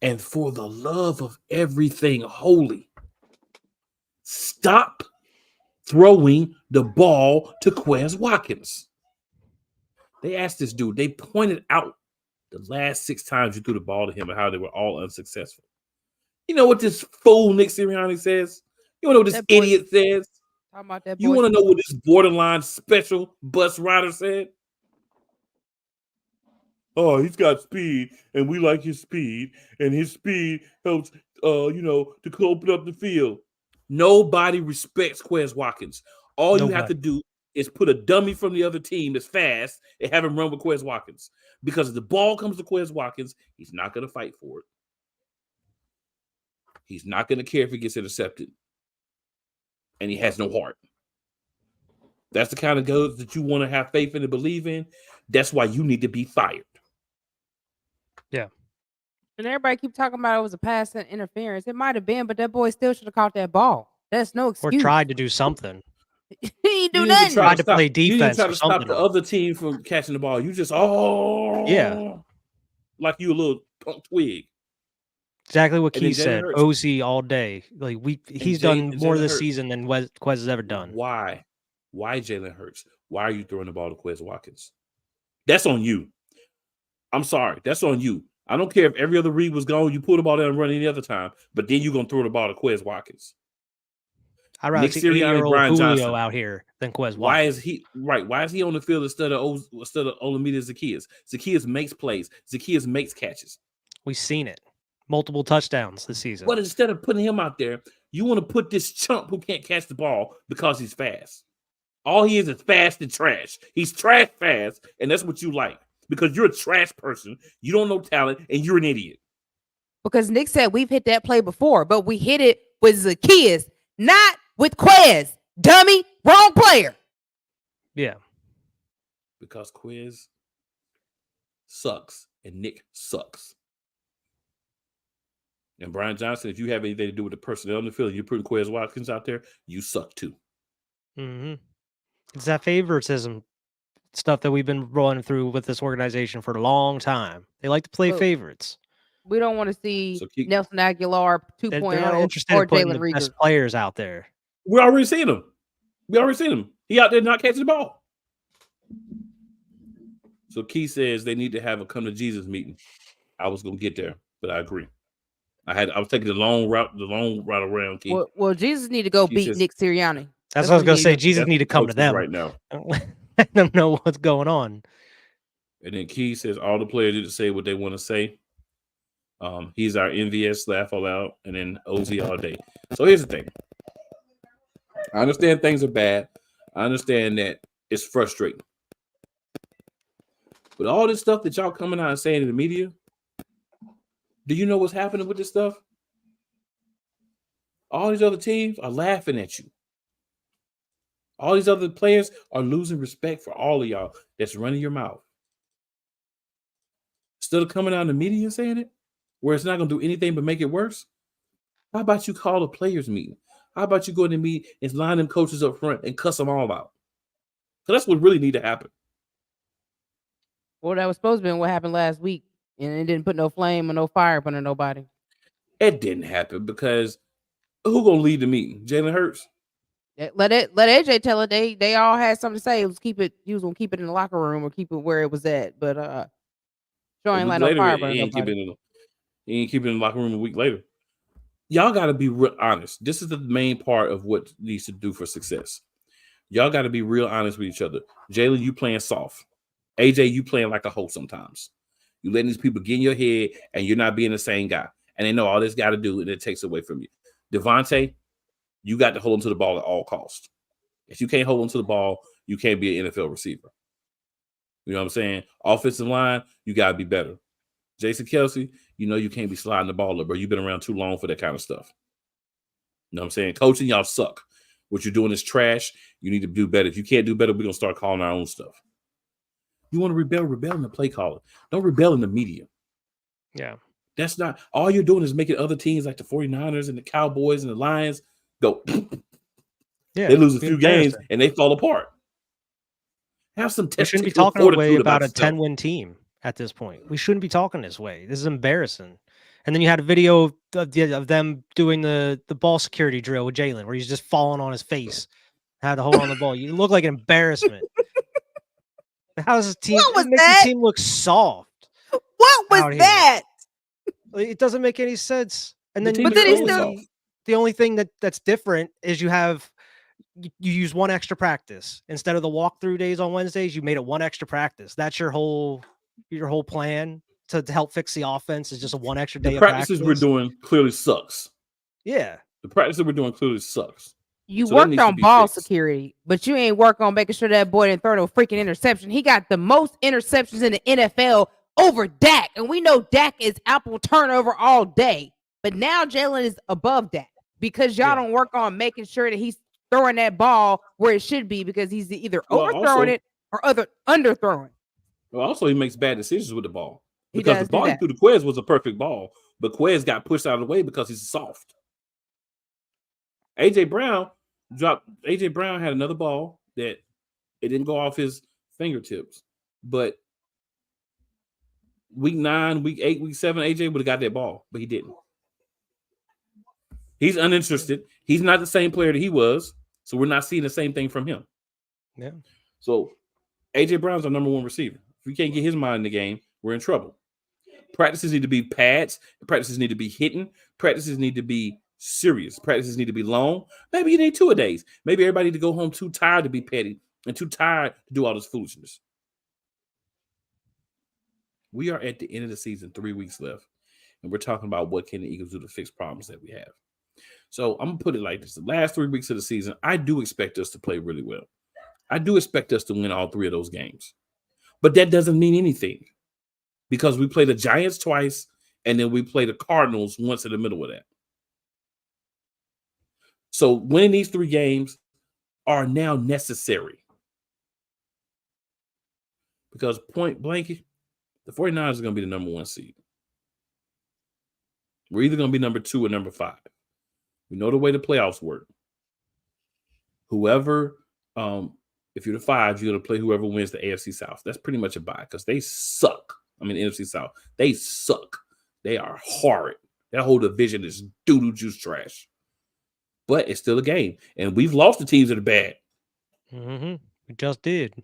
And for the love of everything holy, Stop throwing the ball to Quez Watkins. They asked this dude, they pointed out the last 6 times you threw the ball to him and how they were all unsuccessful. You know what this fool Nick Sirianni says? You want to know what this idiot says? Talking about that You want to know what this borderline special bus rider said? Oh, he's got speed, and we like his speed, and his speed helps, to open up the field. Nobody respects Quez Watkins. All you have to do is put a dummy from the other team that's fast and have him run with Quez Watkins. Because if the ball comes to Quez Watkins, he's not going to fight for it. He's not going to care if he gets intercepted. And he has no heart. That's the kind of goals that you want to have faith in and believe in. That's why you need to be fired. Yeah. And everybody keep talking about it was a pass interference. It might have been, but that boy still should have caught that ball. That's no excuse. Or tried to do something. He didn't do You nothing. Tried to play defense. You didn't try to or stop something the other team from catching the ball. You just like you a little punk twig. Exactly what And then Keith said. Hurts- OZ all day. Like he's done more Jalen this Hurts. season than Quez has ever done. Why Jalen Hurts? Why are you throwing the ball to Quez Watkins? That's on you. I'm sorry. That's on you. I don't care if every other read was gone. You pull the ball down and run any other time, but then you're going to throw the ball to Quez Watkins. I'd rather Nick see Sirianni, 8-year-old Brian Julio Johnson. out here than Quez Watkins. Why is he on the field instead of Olamide Zacchaeus? Zacchaeus makes plays. Zacchaeus makes catches. We've seen it. Multiple touchdowns this season. But instead of putting him out there, you want to put this chump who can't catch the ball because he's fast. All he is fast and trash. He's trash fast, and that's what you like. Because you're a trash person, you don't know talent, and you're an idiot. Because Nick said we've hit that play before, but we hit it with Zacchaeus, not with Quez. Dummy, wrong player. Yeah. Because Quez sucks, and Nick sucks. And Brian Johnson, if you have anything to do with the personnel in the field, and you're putting Quez Watkins out there, you suck too. Mm-hmm. It's that favoritism stuff that we've been rolling through with this organization for a long time. They like to play favorites. We don't want to see Nelson Aguilar 2.0 They're not interested or in putting Jalen the Reagor. best players out there. We already seen him. He out there not catching the ball. So Keith says they need to have a come to Jesus meeting. I was gonna get there, but I agree. I was taking the long route around, Keith. Well, Jesus need to go beat Nick Sirianni. That's what I was gonna say. Jesus need to come to them right now. Let them know what's going on. And then Keith says all the players need to say what they want to say. He's our MVS, laugh all out, and then OZ all day. So here's the thing. I understand things are bad. I understand that it's frustrating. But all this stuff that y'all coming out and saying in the media, do you know what's happening with this stuff? All these other teams are laughing at you. All these other players are losing respect for all of y'all that's running your mouth. Instead of coming out in the media and saying it, where it's not going to do anything but make it worse, how about you call a players meeting? How about you go in the meeting and line them coaches up front and cuss them all out? So that's what really need to happen. Well, that was supposed to be what happened last week, and it didn't put no flame or no fire up under nobody. It didn't happen because who gonna lead the meeting? Jalen Hurts. Let AJ tell it. They all had something to say. He was gonna keep it in the locker room or keep it where it was at. But sure ain't like no fire burning nobody. He ain't keeping it in the locker room a week later. Y'all got to be real honest. This is the main part of what needs to do for success. Y'all got to be real honest with each other. Jalen, you playing soft. AJ, you playing like a hoe sometimes. You letting these people get in your head, and you're not being the same guy. And they know all this got to do, and it takes away from you. Devontae, you got to hold on to the ball at all costs. If you can't hold on to the ball, you can't be an NFL receiver. You know what I'm saying? Offensive line, you got to be better. Jason Kelsey, you know you can't be sliding the ball up, bro. You've been around too long for that kind of stuff. You know what I'm saying? Coaching, y'all suck. What you're doing is trash. You need to do better. If you can't do better, we're going to start calling our own stuff. You want to rebel in the play caller. Don't rebel in the media. Yeah. That's not, all you're doing is making other teams like the 49ers and the Cowboys and the Lions go, yeah, they lose a few games and they fall apart. Have some We shouldn't be talking away about a 10-win team at this point. We shouldn't be talking this way. This is embarrassing. And then you had a video of them doing the ball security drill with Jalen, where he's just falling on his face, had to hold on the ball. You look like an embarrassment. How does this team? What was it makes that? the team look soft. What was out here. that? It doesn't make any sense. And The then, team But is then he always still- soft. the only thing that's different is you use one extra practice instead of the walkthrough days on Wednesdays. You made it one extra practice. That's your whole plan to help fix the offense. Is just a one extra day The of practices practice. we're doing clearly sucks. Yeah, The practices we're doing clearly sucks. You So that worked needs to on be ball fixed. security, but you ain't work on making sure that boy didn't throw no freaking interception. He got the most interceptions in the NFL over Dak, and we know Dak is apple turnover all day. But now Jalen is above Dak because y'all Yeah. don't work on making sure that he's throwing that ball where it should be because he's either Well, overthrowing also- it or underthrowing. Well, also he makes bad decisions with the ball He because does the do ball he that. threw to Quez was a perfect ball, but Quez got pushed out of the way because he's soft. AJ Brown had another ball that it didn't go off his fingertips, but week 9, week 8, week 7, AJ would have got that ball, but he didn't. He's uninterested. He's not the same player that he was, so we're not seeing the same thing from him. yeah. So AJ Brown's our number 1 receiver. If we can't get his mind in the game, we're in trouble. Practices need to be pads. Practices need to be hitting. Practices need to be serious. Practices need to be long. Maybe you need 2 a days. Maybe everybody need to go home too tired to be petty and too tired to do all this foolishness. We are at the end of the season, 3 weeks left, and we're talking about what can the Eagles do to fix problems that we have. So I'm going to put it like this. The last 3 weeks of the season, I do expect us to play really well. I do expect us to win all 3 of those games. But that doesn't mean anything because we play the Giants twice and then we play the Cardinals once in the middle of that. So winning these 3 games are now necessary. Because point blank, the 49ers are going to be the number 1 seed. We're either going to be number 2 or number 5. We know the way the playoffs work. Whoever, if you're the 5, you're going to play whoever wins the AFC South. That's pretty much a bye because they suck. I mean, the NFC South. They suck. They are horrid. That whole division is doo-doo juice trash. But it's still a game. And we've lost the teams that are bad. Mm-hmm. We just did.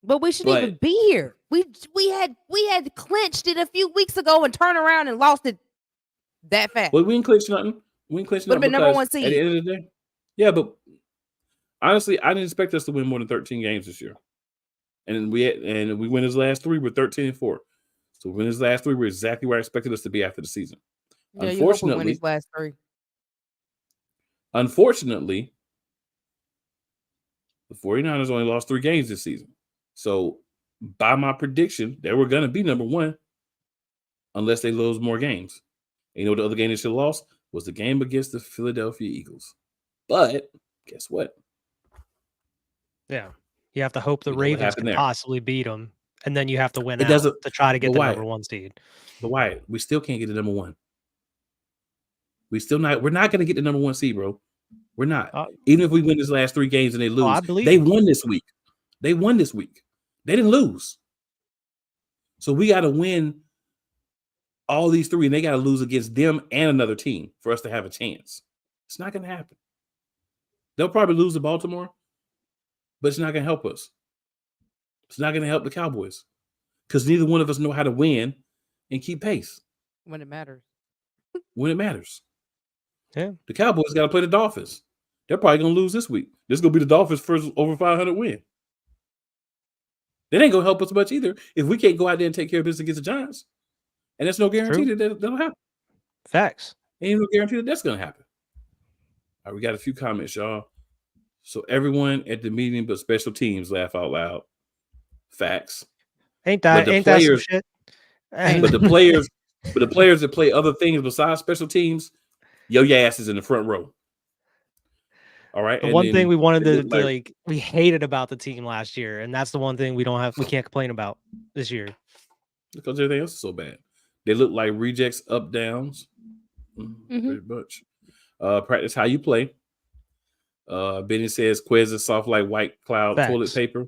But we shouldn't even be here. We had clinched it a few weeks ago and turned around and lost it that fast. Well, we didn't clinch nothing. We didn't clinch Would've nothing been number because 1 at the seed. end of the day. Yeah, but honestly, I didn't expect us to win more than 13 games this year. And we win his last 3. We're 13-4. So we win his last 3. We're exactly where I expected us to be after the season. Yeah, you hope we win these last 3. Unfortunately, the 49ers only lost 3 games this season. So by my prediction, they were going to be number 1 unless they lose more games. And you know what the other game they should have lost was the game against the Philadelphia Eagles. But guess what? Yeah. You have to hope the You know what Ravens happened can there. possibly beat them, and then you have to win It out doesn't- to try to get but the why? number 1 seed. But why? We still can't get the number 1. We're not going to get the number 1 seed, bro. We're not. Even if we win this last 3 games and they lose, I believe they you. won this week. They won this week. They didn't lose. So we got to win all these 3, and they got to lose against them and another team for us to have a chance. It's not going to happen. They'll probably lose to Baltimore, but it's not going to help us. It's not going to help the Cowboys because neither one of us know how to win and keep pace When it matters. when it matters. Yeah. The Cowboys got to play the Dolphins. They're probably going to lose this week. This is going to be the Dolphins' first over 500 win. That ain't going to help us much either if we can't go out there and take care of business against the Giants. And there's no guarantee True. that that'll happen. Facts. Ain't no guarantee that that's going to happen. All right, we got a few comments, y'all. So everyone at the meeting but special teams laugh out loud. Facts. Ain't that the ain't that some players- shit? But the players that play other things besides special teams, your ass is in the front row. All right. The and one then thing we wanted they to look like we hated about the team last year, and that's the one thing we can't complain about this year. because everything else is so bad. They look like rejects up downs. Pretty much. Practice how you play. Benny says Quez is soft like white cloud Facts. toilet paper.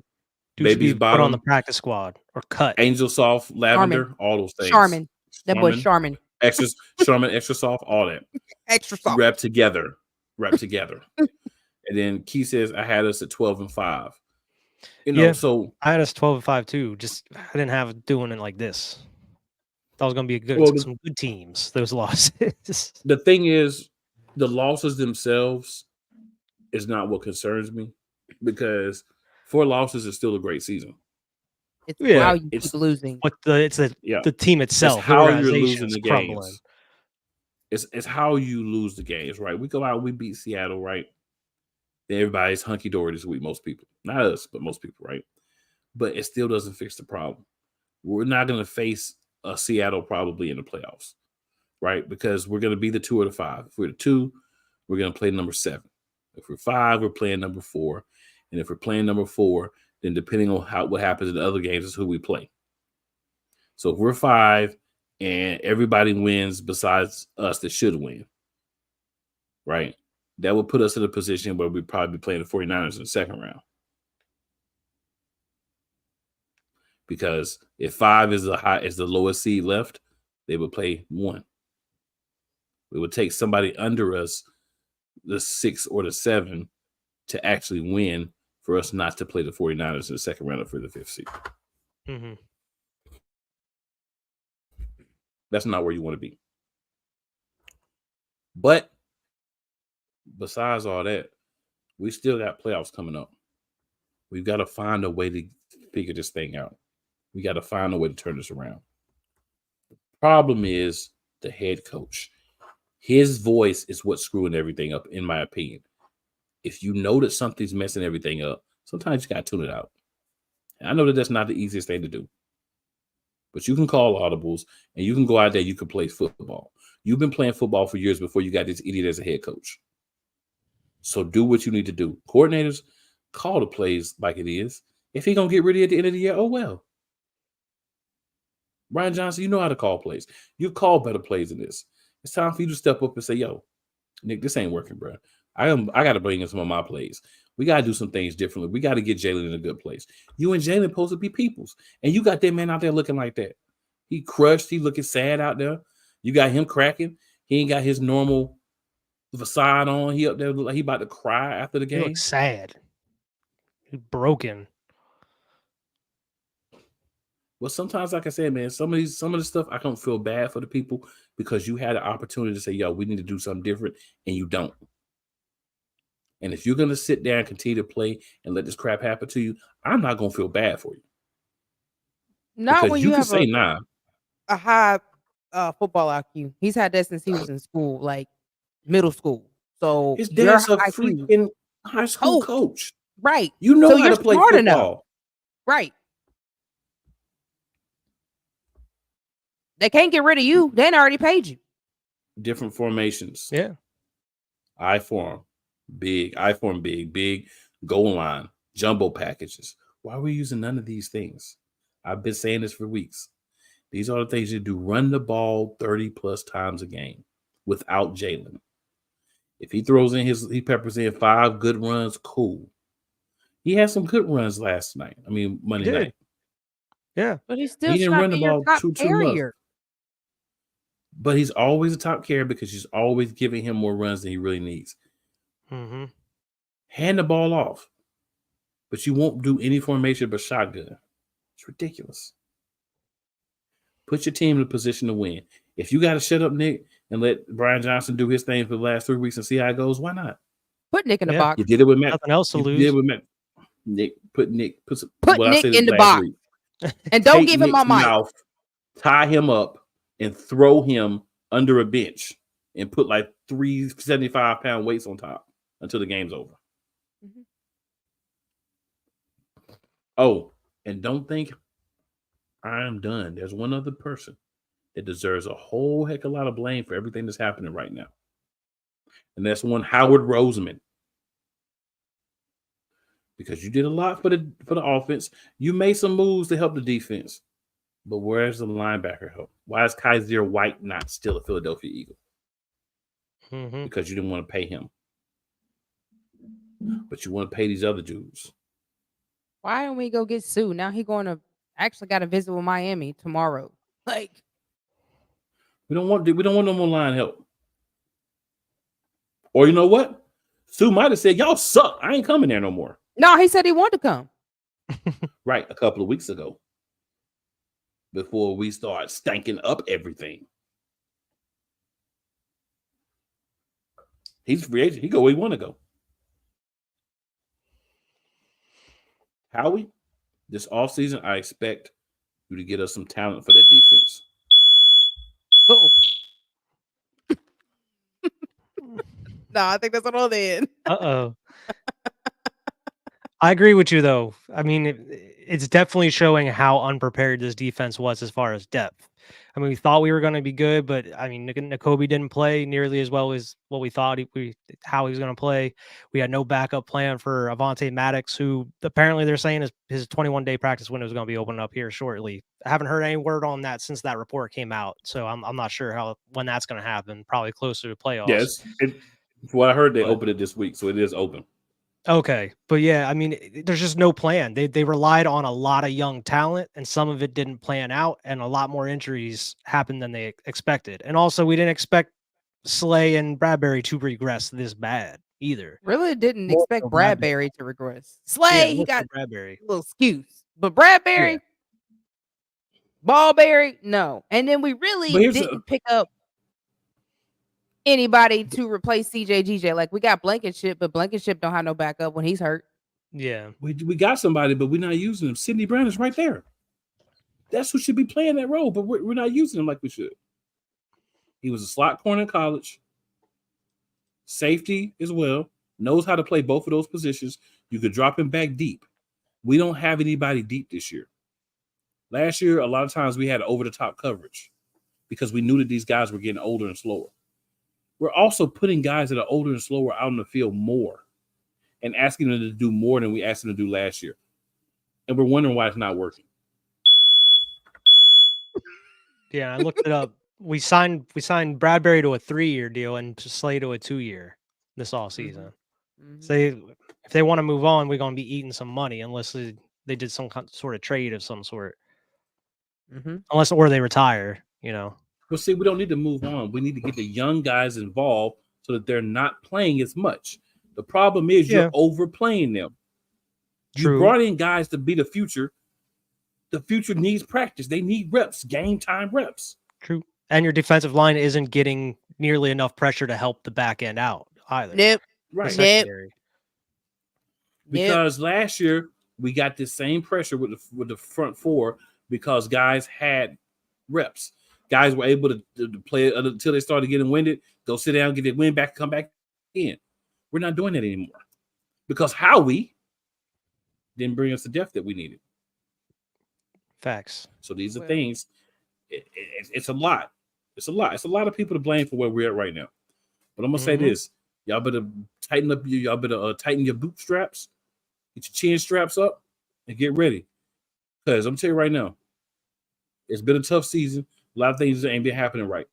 Dude should Baby's be put on the bottom. practice squad or cut. Angel soft lavender, all those things. Charmin. That boy Charmin. Charmin. extra Charmin, extra soft, all that. Extra soft. Wrap together. And then Key says I had us at 12-5. Yeah. So I had us 12-5 too. Just I didn't have it doing it like this. That was going to be Well, some good teams. Those losses. the thing is, the losses themselves is not what concerns me, because 4 losses is still a great season. It's Yeah. how you keep losing. But it's the team itself. It's The how you're organization losing is the crumbling. games. It's how you lose the games, right? We go out, we beat Seattle, right? Then everybody's hunky dory this week. Most people, not us, but most people, right? But it still doesn't fix the problem. We're not going to face a Seattle probably in the playoffs, right? Because we're going to be the 2 or the 5. If we're the 2, we're going to play number 7. If we're 5, we're playing number 4. And if we're playing number 4, then depending on what happens in the other games is who we play. So if we're 5 and everybody wins besides us that should win, right? That would put us in a position where we'd probably be playing the 49ers in the second round. Because if 5 is the lowest seed left, they would play 1. It would take somebody under us, the 6 or the 7, to actually win for us not to play the 49ers in the second round for the 5th seed. Mm-hmm. That's not where you want to be. But besides all that, we still got playoffs coming up. We've got to find a way to figure this thing out. We got to find a way to turn this around. The problem is the head coach. His voice is what's screwing everything up, in my opinion. If you know that something's messing everything up, sometimes you got to tune it out. And I know that that's not the easiest thing to do. But you can call audibles and you can go out there, you can play football. You've been playing football for years before you got this idiot as a head coach. So do what you need to do. Coordinators, call the plays like it is. If he's going to get ready at the end of the year, oh well. Brian Johnson, you know how to call plays. You've called better plays than this. It's time for you to step up and say, yo, Nick, this ain't working, bro. I got to bring in some of my plays. We got to do some things differently. We got to get Jalen in a good place. You and Jalen supposed to be peoples. And you got that man out there looking like that. He crushed. He looking sad out there. You got him cracking. He ain't got his normal facade on. He up there like he about to cry after the game. He looks sad. He's broken. Well, sometimes, like I said, man, some of the stuff I don't feel bad for the people because you had an opportunity to say, yo, we need to do something different, and you don't. And if you're going to sit there and continue to play and let this crap happen to you, I'm not going to feel bad for you. Not because when you you can have say nah. a high football IQ. He's had that since he was in school, like middle school. So His your dad's a IQ, freaking high school coach. right? You know So how you're to play smart enough. football. Right. They can't get rid of you. They already paid you. Different formations. Yeah. I form big, big goal line, jumbo packages. Why are we using none of these things? I've been saying this for weeks. These are the things you do. Run the ball 30 plus times a game without Jalen. If he throws in he peppers in 5 good runs, cool. He had some good runs Monday night. Yeah. But he's still He didn't trying run to the be your ball top too much. carrier. But he's always a top carrier because she's always giving him more runs than he really needs. Mm-hmm. Hand the ball off. But you won't do any formation but shotgun. It's ridiculous. Put your team in a position to win. If you got to shut up Nick and let Brian Johnson do his thing for the last 3 weeks and see how it goes, why not? Put Nick in the box. You did it with Matt. Nothing else to lose. Did it with Matt. Put Nick in the box. And don't Take give him Nick's a mic. mouth, tie him up, and throw him under a bench and put like 3 75-pound weights on top until the game's over. Mm-hmm. Oh, and don't think I'm done. There's one other person that deserves a whole heck of a lot of blame for everything that's happening right now. And that's one Howard Roseman. Because you did a lot for the offense. You made some moves to help the defense. But where's the linebacker help? Why is Kaiser White not still a Philadelphia Eagle? Mm-hmm. Because you didn't want to pay him. But you want to pay these other dudes. Why don't we go get Sue? Now he going to actually got to visit with Miami tomorrow. Like, We don't want no more line help. Or you know what? Sue might have said, "Y'all suck. I ain't coming there no more." No, he said he wanted to come. Right, a couple of weeks ago, before we start stanking up everything. He's a free agent. He go where he want to go. Howie, this offseason, I expect you to get us some talent for that defense. Oh. No, I think that's on the end. Uh-oh. I agree with you, though. I mean, it's definitely showing how unprepared this defense was as far as depth. I mean, we thought we were going to be good, but I mean, Nakobe didn't play nearly as well as what we thought how he was going to play. We had no backup plan for Avonte Maddox, who apparently they're saying his 21-day practice window is going to be opening up here shortly. I haven't heard any word on that since that report came out, so I'm not sure when that's going to happen. Probably closer to playoffs. Yes, what I heard, they opened it this week, so it is open. Okay, but yeah, I mean, there's just no plan. They relied on a lot of young talent, and some of it didn't plan out, and a lot more injuries happened than they expected. And also, we didn't expect Slay and Bradbury to regress this bad either. Really didn't More expect so Bradbury to regress. Slay, he more so got Bradbury. a little excuse, but Bradbury, Ballberry, no. And then we really didn't pick up anybody to replace CJ Like we got Blankenship, but Blankenship don't have no backup when he's hurt. Yeah, we got somebody, but we're not using him. Sidney Brown is right there. That's who should be playing that role, but we're not using him like we should. He was a slot corner in college, safety as well, knows how to play both of those positions. You could drop him back deep. We don't have anybody deep this year. Last year, a lot of times we had over-the-top coverage because we knew that these guys were getting older and slower. We're also putting guys that are older and slower out in the field more and asking them to do more than we asked them to do last year. And we're wondering why it's not working. Yeah, I looked it up. We signed Bradbury to a 3-year deal and Slay to a 2-year this all season. Mm-hmm. So if they want to move on, we're going to be eating some money unless they did some sort of trade of some sort. Mm-hmm. Unless or they retire, you know. Well, see, we don't need to move on. We need to get the young guys involved so that they're not playing as much. The problem is you're overplaying them. True. You brought in guys to be the future. The future needs practice. They need reps, game time reps. True. And your defensive line isn't getting nearly enough pressure to help the back end out either. Nope. Right. Because last year we got the same pressure with the front four because guys had reps. Guys were able to play until they started getting winded, go sit down, get their wind back, come back in. We're not doing that anymore because Howie didn't bring us the depth that we needed. Facts. So these are things. It's a lot. It's a lot. It's a lot of people to blame for where we're at right now. But I'm gonna say this: y'all better tighten up. Y'all better tighten your bootstraps, get your chin straps up, and get ready. Because I'm telling you right now, it's been a tough season. A lot of things ain't been happening right.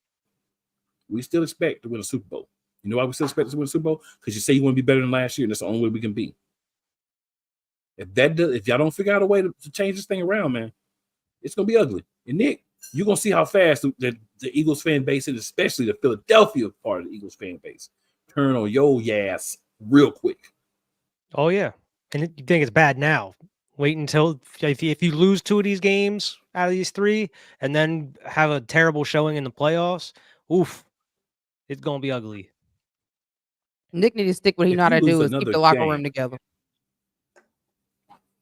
We still expect to win a Super Bowl. You know why we still expect to win a Super Bowl? Because you say you want to be better than last year, and that's the only way we can be. If y'all don't figure out a way to change this thing around, man, it's gonna be ugly. And Nick, you're gonna see how fast the Eagles fan base, and especially the Philadelphia part of the Eagles fan base, turn on your ass real quick. Oh yeah, and you think it's bad now? Wait until if you lose 2 of these games out of these 3, and then have a terrible showing in the playoffs. Oof, it's gonna be ugly. Nick need to stick what he know how to do is keep the locker room together.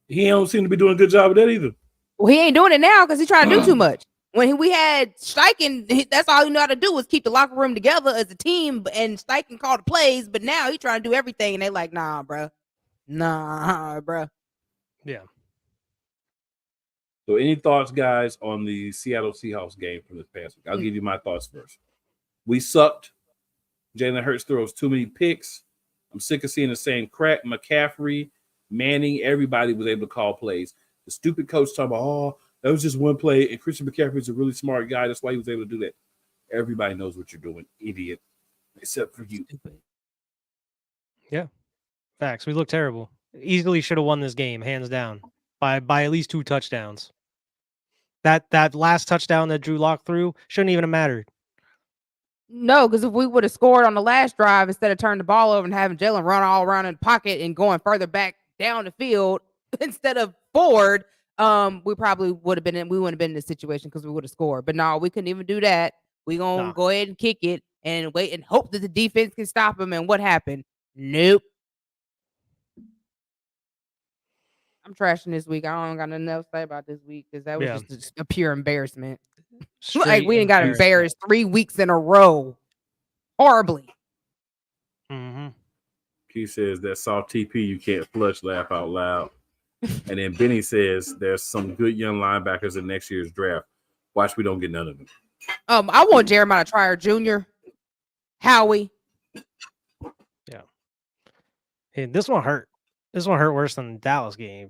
He don't seem to be doing a good job of that either. Well, he ain't doing it now because he trying to do too much. When we had Steichen, that's all he know how to do was keep the locker room together as a team, and Steichen called the plays. But now he trying to do everything, and they like, nah, bro. Yeah. So, any thoughts, guys, on the Seattle Seahawks game from this past week? I'll give you my thoughts first. We sucked. Jalen Hurts throws too many picks. I'm sick of seeing the same crap. McCaffrey, Manning, everybody was able to call plays. The stupid coach talking about, oh, that was just one play, and Christian McCaffrey's a really smart guy. That's why he was able to do that. Everybody knows what you're doing, idiot, except for you. Yeah, facts. We look terrible. Easily should have won this game, hands down, by at least 2 touchdowns. That last touchdown that Drew Lock threw shouldn't even have mattered. No, because if we would have scored on the last drive instead of turning the ball over and having Jalen run all around in the pocket and going further back down the field instead of forward, we probably would have been we wouldn't have been in this situation because we would have scored. But no, we couldn't even do that. We gonna No. go ahead and kick it and wait and hope that the defense can stop him. And what happened? Nope. I'm trashing this week. I don't got nothing else to say about this week because that was just a pure embarrassment. Like we ain't got embarrassed 3 weeks in a row. Horribly. Mm-hmm. He says that soft TP you can't flush, laugh out loud. And then Benny says there's some good young linebackers in next year's draft. Watch we don't get none of them. I want Jeremiah Trier Jr., Howie. Yeah. Hey, this one hurt. This one hurt worse than the Dallas game.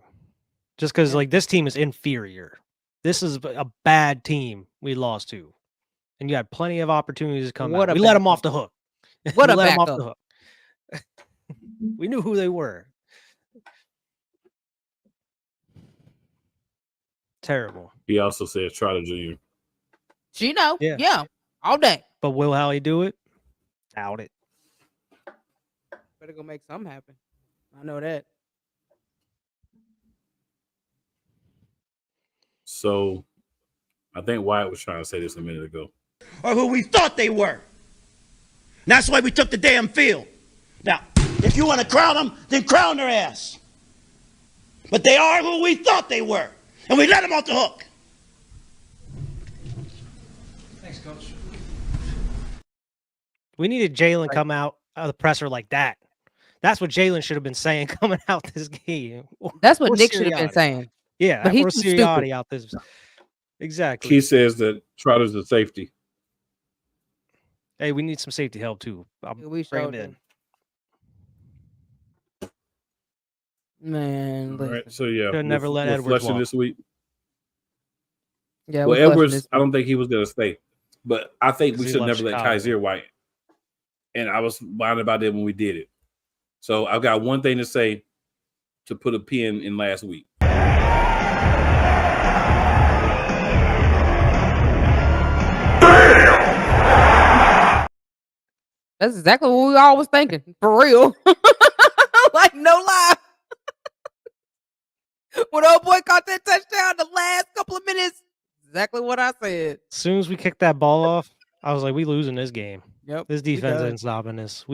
Just because like this team is inferior. This is a bad team we lost to. And you had plenty of opportunities to come out. We let them off the hook. What a let them off backup. the hook. We knew who they were. Terrible. He also says Trotter Jr. Gino, yeah, all day. But will Howie do it? Doubt it. Better go make something happen. I know that. So I think Wyatt was trying to say this a minute ago. Or who we thought they were. And that's why we took the damn field. Now, if you want to crown them, then crown their ass. But they are who we thought they were. And we let them off the hook. Thanks, Coach. We needed Jalen come out of the presser like that. That's what Jalen should have been saying coming out this game. That's what Nick should have been saying. Yeah, but he's Sirianni out this. Exactly. He says that Trotter's the safety. Hey, we need some safety help too. We bring him showed in. Man, All right, so yeah, Should never let Edwards flushing walk. this week. Yeah, well, Edwards, I don't think he was going to stay, but I think we should never let Kaiser White. And I was minded about that when we did it. So I've got one thing to say to put a pin in last week. That's exactly what we all was thinking, for real. Like, no lie. When old boy caught that touchdown the last couple of minutes, exactly what I said. As soon as we kicked that ball off, I was like, we losing this game. Yep. This defense ain't stopping us.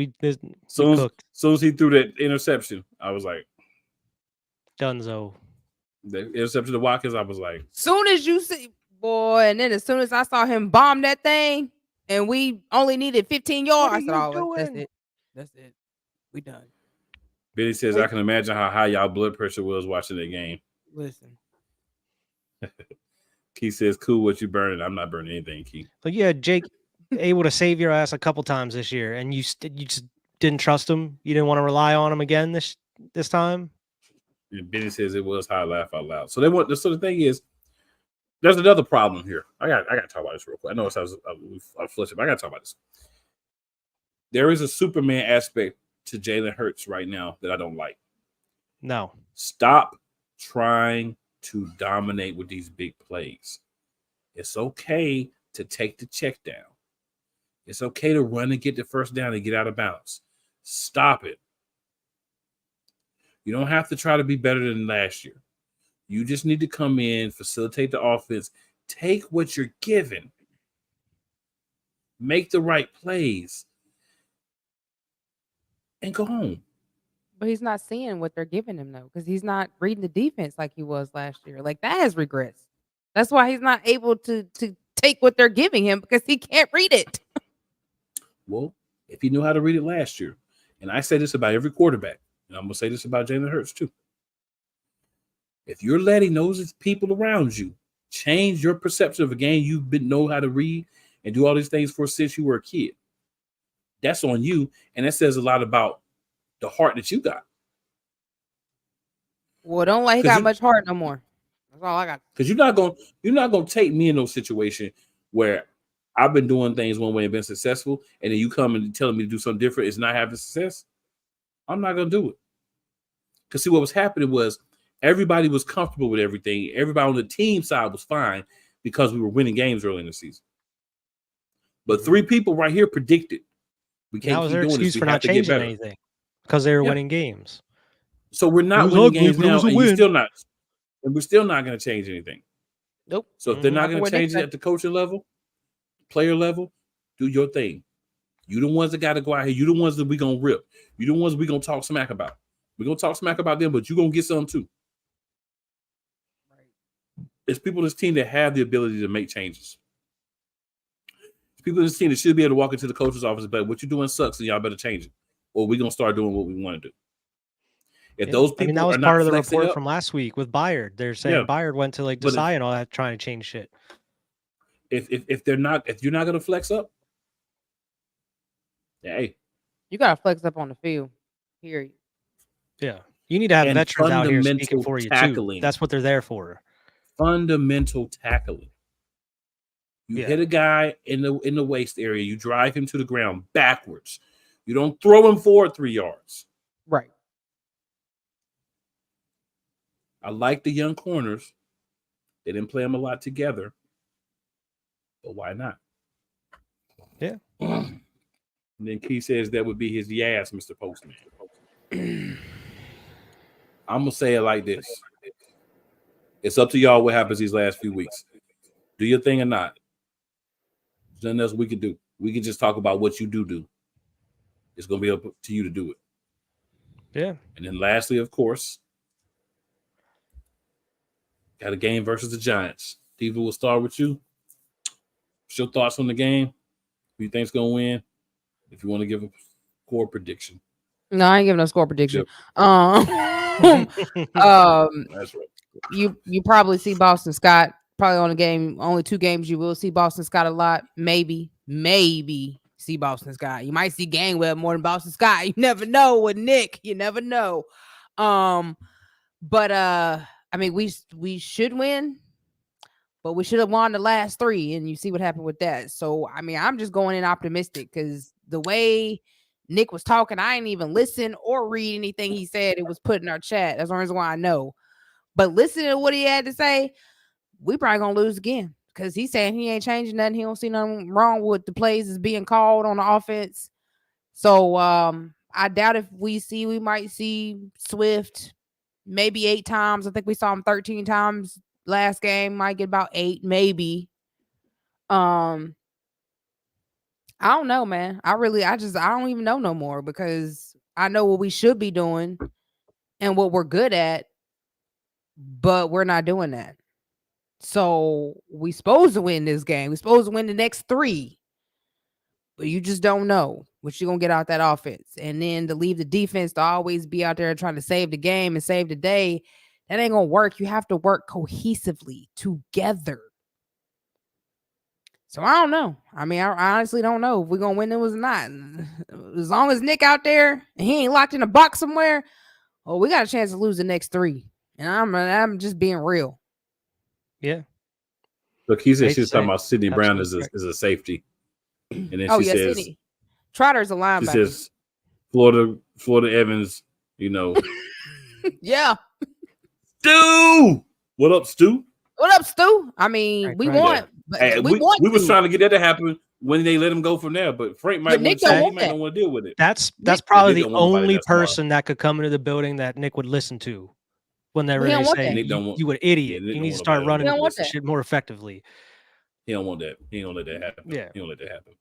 Soon as he threw that interception, I was like, Dunzo. The interception to Watkins, I was like, soon as you see, boy, and then as soon as I saw him bomb that thing, and we only needed 15 yards, I said, "Oh, that's it. That's it. We done." Billy says, "I can imagine how high y'all blood pressure was watching that game." Listen. Keith says, "Cool, what you burning? I'm not burning anything, Keith." Like, yeah, Jake able to save your ass a couple times this year, and you just didn't trust him. You didn't want to rely on him again this time. And Benny says it was high laugh out loud. So the thing is, there's another problem here. I got to talk about this real quick. I know I'm flushing, but I got to talk about this. There is a Superman aspect to Jalen Hurts right now that I don't like. No. Stop trying to dominate with these big plays. It's okay to take the check down. It's okay to run and get the first down and get out of bounds. Stop it. You don't have to try to be better than last year. You just need to come in, facilitate the offense, take what you're given, make the right plays, and go home. But he's not seeing what they're giving him, though, because he's not reading the defense like he was last year. Like, that has regressed. That's why he's not able to take what they're giving him, because he can't read it. Well, if he knew how to read it last year, and I say this about every quarterback, and I'm going to say this about Jalen Hurts too. If you're letting those people around you change your perception of a game you've know how to read and do all these things for since you were a kid, that's on you, and that says a lot about the heart that you got. Well, don't like he got much heart no more. That's all I got. Because you're not gonna take me in no situation where I've been doing things one way and been successful, and then you come and telling me to do something different is not having success. I'm not gonna do it. Because see, what was happening was everybody was comfortable with everything. Everybody on the team side was fine because we were winning games early in the season. But 3 people right here predicted we That can't was keep their doing this. excuse We for have not to get changing better. anything because they were Yeah. winning games. So we're not was winning ugly, games but it now, was a and you're win. still not. And we're still not going to change anything. Nope. So if they're not After going what to Nick change it said. at the coaching level, player level, do your thing. You the ones that got to go out here. You the ones that we going to rip. You the ones we going to talk smack about. We're going to talk smack about them, but you're going to get some too. It's people in this team that have the ability to make changes. It's people in this team that should be able to walk into the coach's office and be like, what you're doing sucks, and y'all better change it. Or we're going to start doing what we want to do. If those people that was are part not of the flexing report up, from last week with Byard. They're saying Byard went to like but Desai and all that, trying to change shit. if you're not going to flex up, hey, You gotta flex up on the field. Period. Yeah, you need to have And veterans out here speaking fundamental for you tackling. too. That's what they're there for. Fundamental tackling. You hit a guy in the waist area. You drive him to the ground backwards. You don't throw him forward 3 yards. Right. I like the young corners. They didn't play them a lot together, but why not? Yeah. And then Key says that would be his yes, Mr. Postman. I'm gonna say it like this: it's up to y'all what happens these last few weeks. Do your thing or not. There's nothing else we can do. We can just talk about what you do. It's gonna be up to you to do it. Yeah. And then lastly, of course, got a game versus the Giants. Diva, we'll start with you. What's your thoughts on the game? Who you think's gonna win? If you want to give a score prediction. No, I ain't giving no score prediction. That's right. You probably see Boston Scott probably on a game. Only 2 games you will see Boston Scott a lot. Maybe see Boston Scott. You might see Gainwell more than Boston Scott. You never know with Nick. You never know. But I mean, we should win, but we should have won the last 3, and you see what happened with that. So I mean, I'm just going in optimistic because the way Nick was talking, I didn't even listen or read anything he said. It was put in our chat. That's the reason why I know. But listening to what he had to say, we probably gonna lose again because he's saying he ain't changing nothing. He don't see nothing wrong with the plays that's being called on the offense. So I doubt if we might see Swift maybe 8 times. I think we saw him 13 times last game. Might get about 8, maybe. I don't know, man. I don't even know no more because I know what we should be doing and what we're good at, but we're not doing that. So we supposed to win this game. We supposed to win the next 3, but you just don't know what you're gonna get out that offense. And then to leave the defense to always be out there trying to save the game and save the day, that ain't gonna work. You have to work cohesively together. So I don't know. I mean, I honestly don't know if we're gonna win it or not. As long as Nick out there and he ain't locked in a box somewhere, we got a chance to lose the next 3. And I'm just being real. Yeah. Look, he said she was talking about Sidney Brown as a safety, and then she says Sidney. Trotter's a linebacker. She says Florida Evans. You know. Yeah. Stu, what up, Stu? What up, Stu? I mean, we want. Hey, we was trying to get that to happen when they let him go from there, but Frank might want to say he might not want to deal with it. That's probably the only person that could come into the building that Nick would listen to when they were saying, "You an idiot. You need to start running this shit more effectively." He don't want that. He don't let that happen. Yeah, he don't let that happen.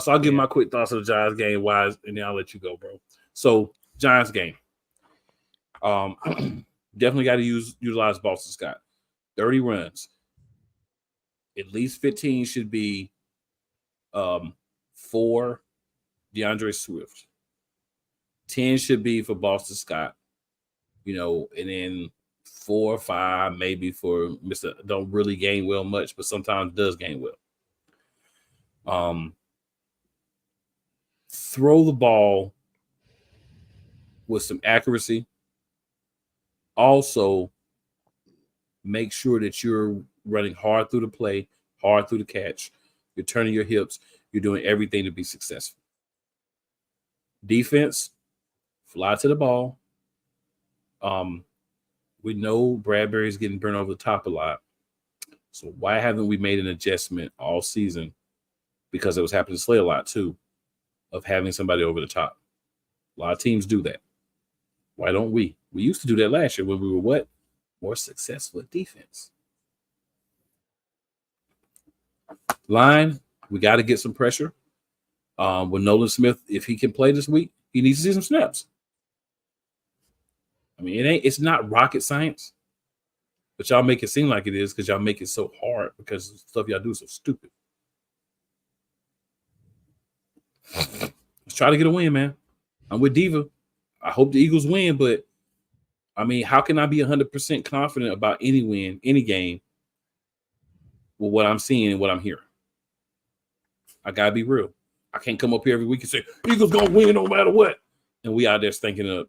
So I'll give my quick thoughts of the Giants game, wise, and then I'll let you go, bro. So Giants game. Definitely got to utilize Boston Scott. 30 runs. At least 15 should be for DeAndre Swift. 10 should be for Boston Scott. You know, and then 4 or 5 maybe for Mr. Don't really gain well much, but sometimes does gain well. Throw the ball with some accuracy. Also, make sure that you're running hard through the play, hard through the catch. You're turning your hips. You're doing everything to be successful. Defense, fly to the ball. We know Bradbury's getting burned over the top a lot. So why haven't we made an adjustment all season because it was happening to Slay a lot too, of having somebody over the top. A lot of teams do that. Why don't we? We used to do that last year when we were what? More successful at defense. Line, we got to get some pressure. With Nolan Smith, if he can play this week, he needs to see some snaps. I mean, it's not rocket science, but y'all make it seem like it is because y'all make it so hard because the stuff y'all do is so stupid. Let's try to get a win, man. I'm with Diva. I hope the Eagles win, but I mean, how can I be 100% confident about any win, any game with what I'm seeing and what I'm hearing? I got to be real. I can't come up here every week and say, Eagles going to win no matter what. And we out there stinking up.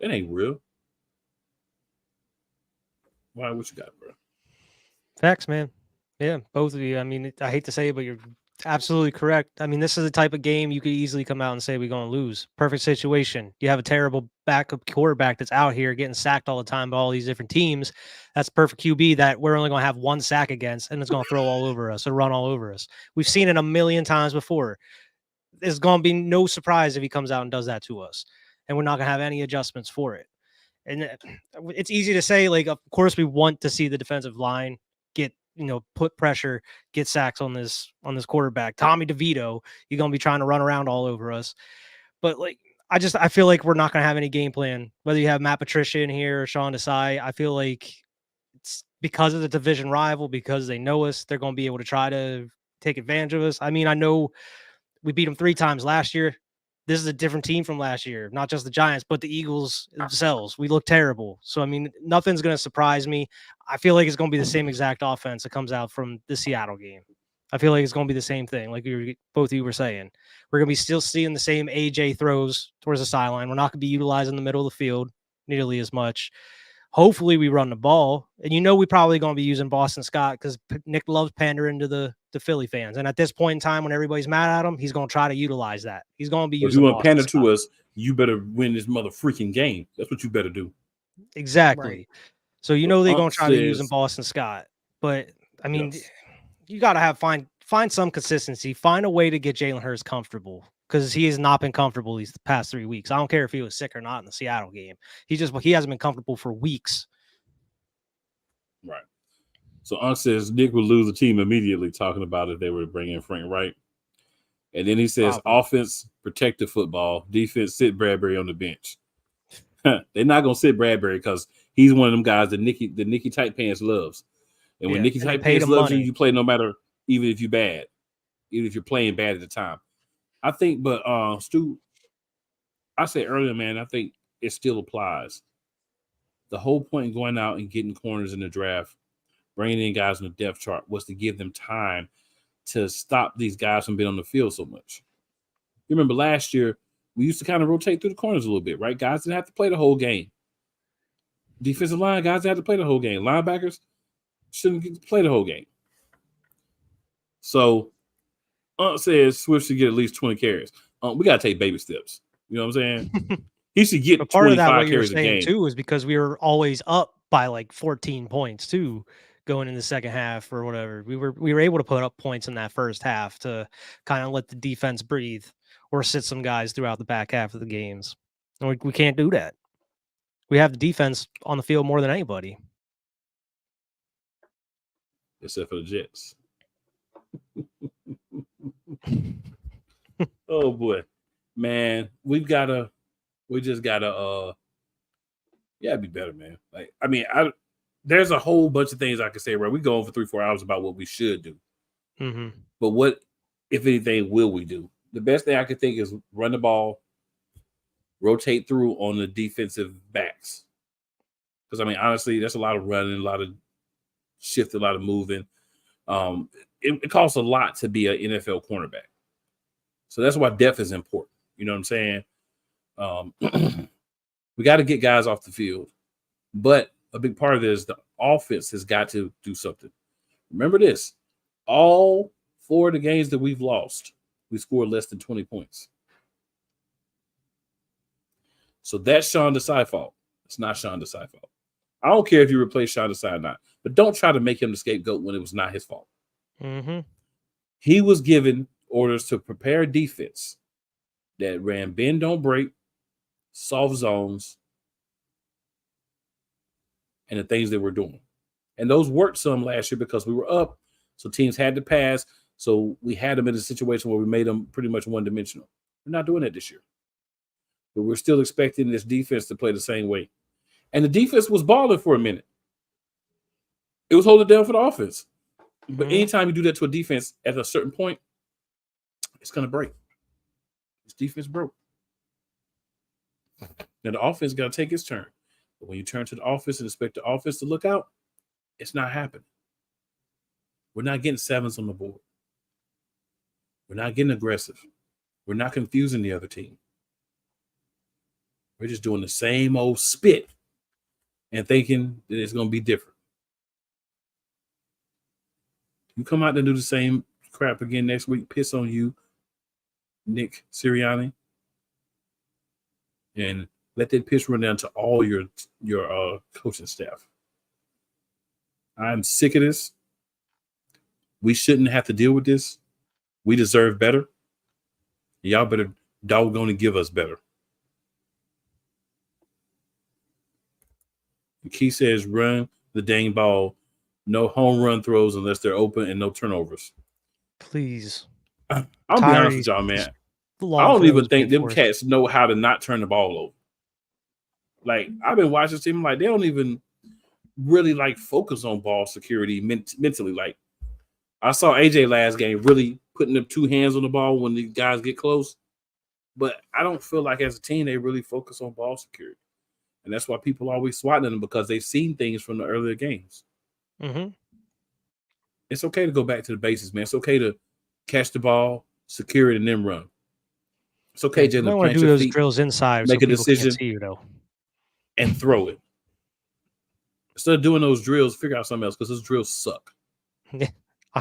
That ain't real. Why? What you got, bro? Facts, man. Yeah, both of you. I mean, I hate to say it, but you're absolutely correct. I mean, this is the type of game you could easily come out and say we're going to lose. Perfect situation. You have a terrible backup quarterback that's out here getting sacked all the time by all these different teams. That's perfect QB that we're only going to have one sack against, and it's going to throw all over us or run all over us. We've seen it a million times before. There's going to be no surprise if he comes out and does that to us, and we're not going to have any adjustments for it. And it's easy to say, like, of course we want to see the defensive line get, put pressure, get sacks on this quarterback. Tommy DeVito, you're going to be trying to run around all over us. But like, I feel like we're not going to have any game plan, whether you have Matt Patricia in here or Sean Desai. I feel like it's because of the division rival, because they know us, they're going to be able to try to take advantage of us. I mean, I know we beat them 3 times last year. This is a different team from last year, not just the Giants, but the Eagles themselves. We look terrible. So, I mean, nothing's going to surprise me. I feel like it's going to be the same exact offense that comes out from the Seattle game. I feel like it's going to be the same thing, like both of you were saying. We're going to be still seeing the same AJ throws towards the sideline. We're not going to be utilizing the middle of the field nearly as much. Hopefully we run the ball. And we probably going to be using Boston Scott because Nick loves pandering to the Philly fans. And at this point in time, when everybody's mad at him, he's going to try to utilize that. He's going to be using If you want to pander Scott to us, you better win this mother freaking game. That's what you better do. Exactly. Right. So they're going to try to use Boston Scott. But, I mean, you got to find some consistency. Find a way to get Jalen Hurts comfortable because he has not been comfortable these past 3 weeks. I don't care if he was sick or not in the Seattle game. He hasn't been comfortable for weeks. Right. So Unc says Nick would lose the team immediately talking about if they were to bring in Frank Wright. And then he says offense, protect the football. Defense, sit Bradbury on the bench. They're not going to sit Bradbury because he's one of them guys that Nicky Tight Pants loves. And when Nicky Tight Pants loves you, you play no matter, even if you're bad, even if you're playing bad at the time. I think, but Stu, I said earlier, man, I think it still applies. The whole point in going out and getting corners in the draft, bringing in guys on the depth chart, was to give them time to stop these guys from being on the field so much. You remember last year, we used to kind of rotate through the corners a little bit, right? Guys didn't have to play the whole game. Defensive line, guys didn't have to play the whole game. Linebackers shouldn't get to play the whole game. So, says Swift should get at least 20 carries. We got to take baby steps. You know what I'm saying? He should get 25 carries a game. Too, is because we were always up by like 14 points too, going in the second half or whatever. We were able to put up points in that first half to kind of let the defense breathe or sit some guys throughout the back half of the games. And we can't do that. We have the defense on the field more than anybody. Except for the Jets. Oh boy, man, we just gotta be better, man. Like, I mean, there's a whole bunch of things I could say, right? We go on for 3-4 hours about what we should do. Mm-hmm. But what, if anything, will we do? The best thing I could think is run the ball, rotate through on the defensive backs. Because, I mean, honestly, that's a lot of running, a lot of shift, a lot of moving. It costs a lot to be an NFL cornerback. So that's why depth is important. You know what I'm saying? We got to get guys off the field. But a big part of this is the offense has got to do something. Remember this. All 4 of the games that we've lost, we scored less than 20 points. So that's Sean Desai's fault. It's not Sean Desai's fault. I don't care if you replace Sean Desai or not, but don't try to make him the scapegoat when it was not his fault. Mm-hmm. He was given orders to prepare defense that ran bend, don't break, soft zones, and the things they were doing. And those worked some last year because we were up, so teams had to pass. So we had them in a situation where we made them pretty much one-dimensional. We're not doing that this year. But we're still expecting this defense to play the same way. And the defense was balling for a minute. It was holding down for the offense. But anytime you do that to a defense at a certain point, it's going to break. This defense broke. Now the offense got to take its turn. But when you turn to the offense and expect the offense to look out, it's not happening. We're not getting sevens on the board. We're not getting aggressive. We're not confusing the other team. We're just doing the same old spit and thinking that it's going to be different. You come out and do the same crap again next week, piss on you, Nick Sirianni, and let that pitch run down to all your coaching staff. I'm sick of this. We shouldn't have to deal with this. We deserve better. Y'all better doggone give us better. The key says run the dang ball. No home run throws unless they're open and no turnovers. Please. I'll be honest with y'all, man. I don't even think them cats know how to not turn the ball over. Like, I've been watching this team, like, they don't even really, like, focus on ball security mentally. Like, I saw AJ last game really putting them two hands on the ball when the guys get close. But I don't feel like as a team they really focus on ball security. And that's why people always swatting them, because they've seen things from the earlier games. Mm-hmm. It's okay to go back to the basics, man. It's okay to catch the ball, secure it, and then run. It's okay, Jalen. I want to do those drills inside, make so a decision, see you, though, and throw it. Instead of doing those drills, figure out something else, because those drills suck. I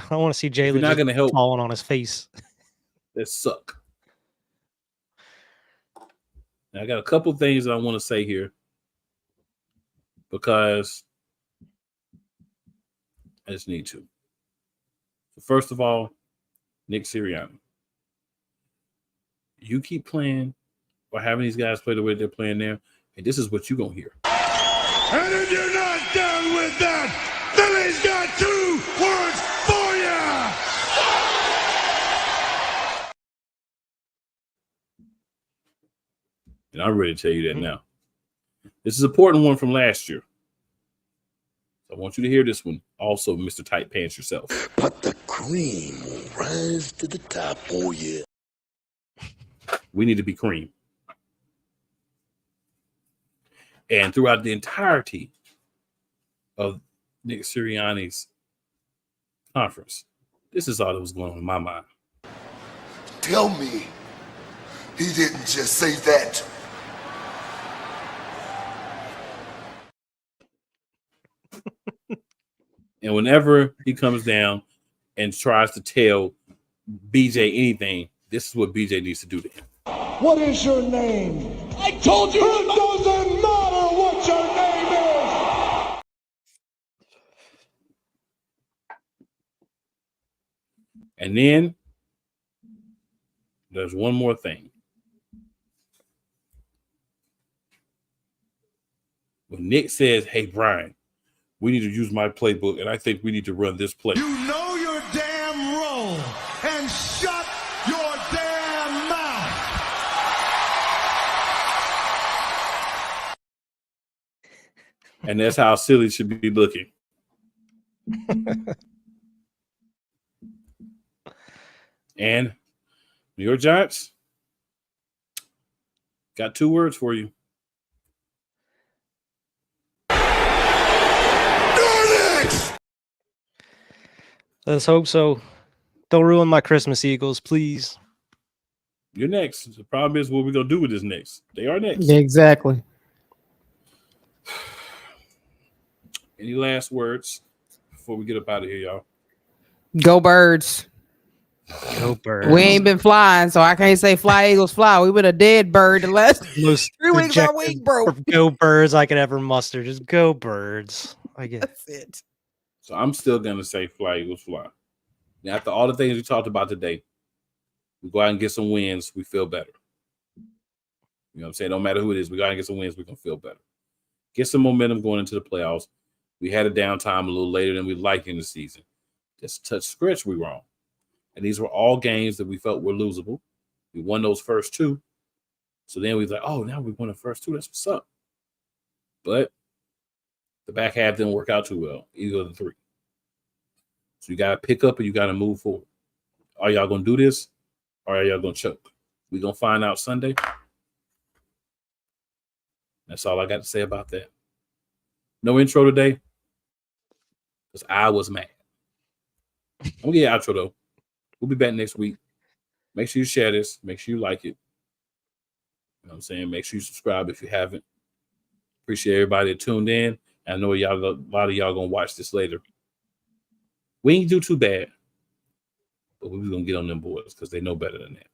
don't want to see Jalen not going to help falling on his face. That suck. Now, I got a couple things that I want to say here, because I just need to. First of all, Nick Sirianni, you keep playing or having these guys play the way they're playing there, and this is what you're going to hear. And if you're not done with that, Philly's got 2 words for you. And I'm ready to tell you that now. This is an important one from last year. I want you to hear this one also, Mr. Tight Pants yourself. But the cream will rise to the top, oh yeah. We need to be cream. And throughout the entirety of Nick Sirianni's conference, this is all that was going on in my mind. Tell me he didn't just say that. And whenever he comes down and tries to tell BJ anything, this is what BJ needs to do to him. What is your name? I told you it doesn't matter what your name is. And then there's one more thing. When Nick says, hey, Brian, we need to use my playbook, and I think we need to run this play. You know your damn role and shut your damn mouth. And that's how silly should be looking. And New York Giants got 2 words for you. Let's hope so. Don't ruin my Christmas, Eagles, please. You're next. The problem is what we're going to do with this next. They are next. Yeah, exactly. Any last words before we get up out of here, y'all? Go Birds. Go Birds. We ain't been flying, so I can't say fly Eagles fly. We've been a dead bird the last Most 3 weeks all dejected week, bro. Go Birds I could ever muster. Just go Birds. I guess. That's it. So I'm still going to say fly, Eagles, fly. Now, after all the things we talked about today, we go out and get some wins, we feel better. You know what I'm saying? Don't matter who it is, we go out and get some wins, we're going to feel better. Get some momentum going into the playoffs. We had a downtime a little later than we liked in the season. Just touch scratch, we wrong. And these were all games that we felt were losable. We won those first two. So then we was like, oh, now we won the first two. That's what's up. But the back half didn't work out too well, either of the three. So you got to pick up and you got to move forward. Are y'all going to do this or are y'all going to choke? We're going to find out Sunday. That's all I got to say about that. No intro today because I was mad. I'm going to get an outro, though. We'll be back next week. Make sure you share this. Make sure you like it. You know what I'm saying? Make sure you subscribe if you haven't. Appreciate everybody that tuned in. I know a lot of y'all going to watch this later. We ain't do too bad, but we're going to get on them boys because they know better than that.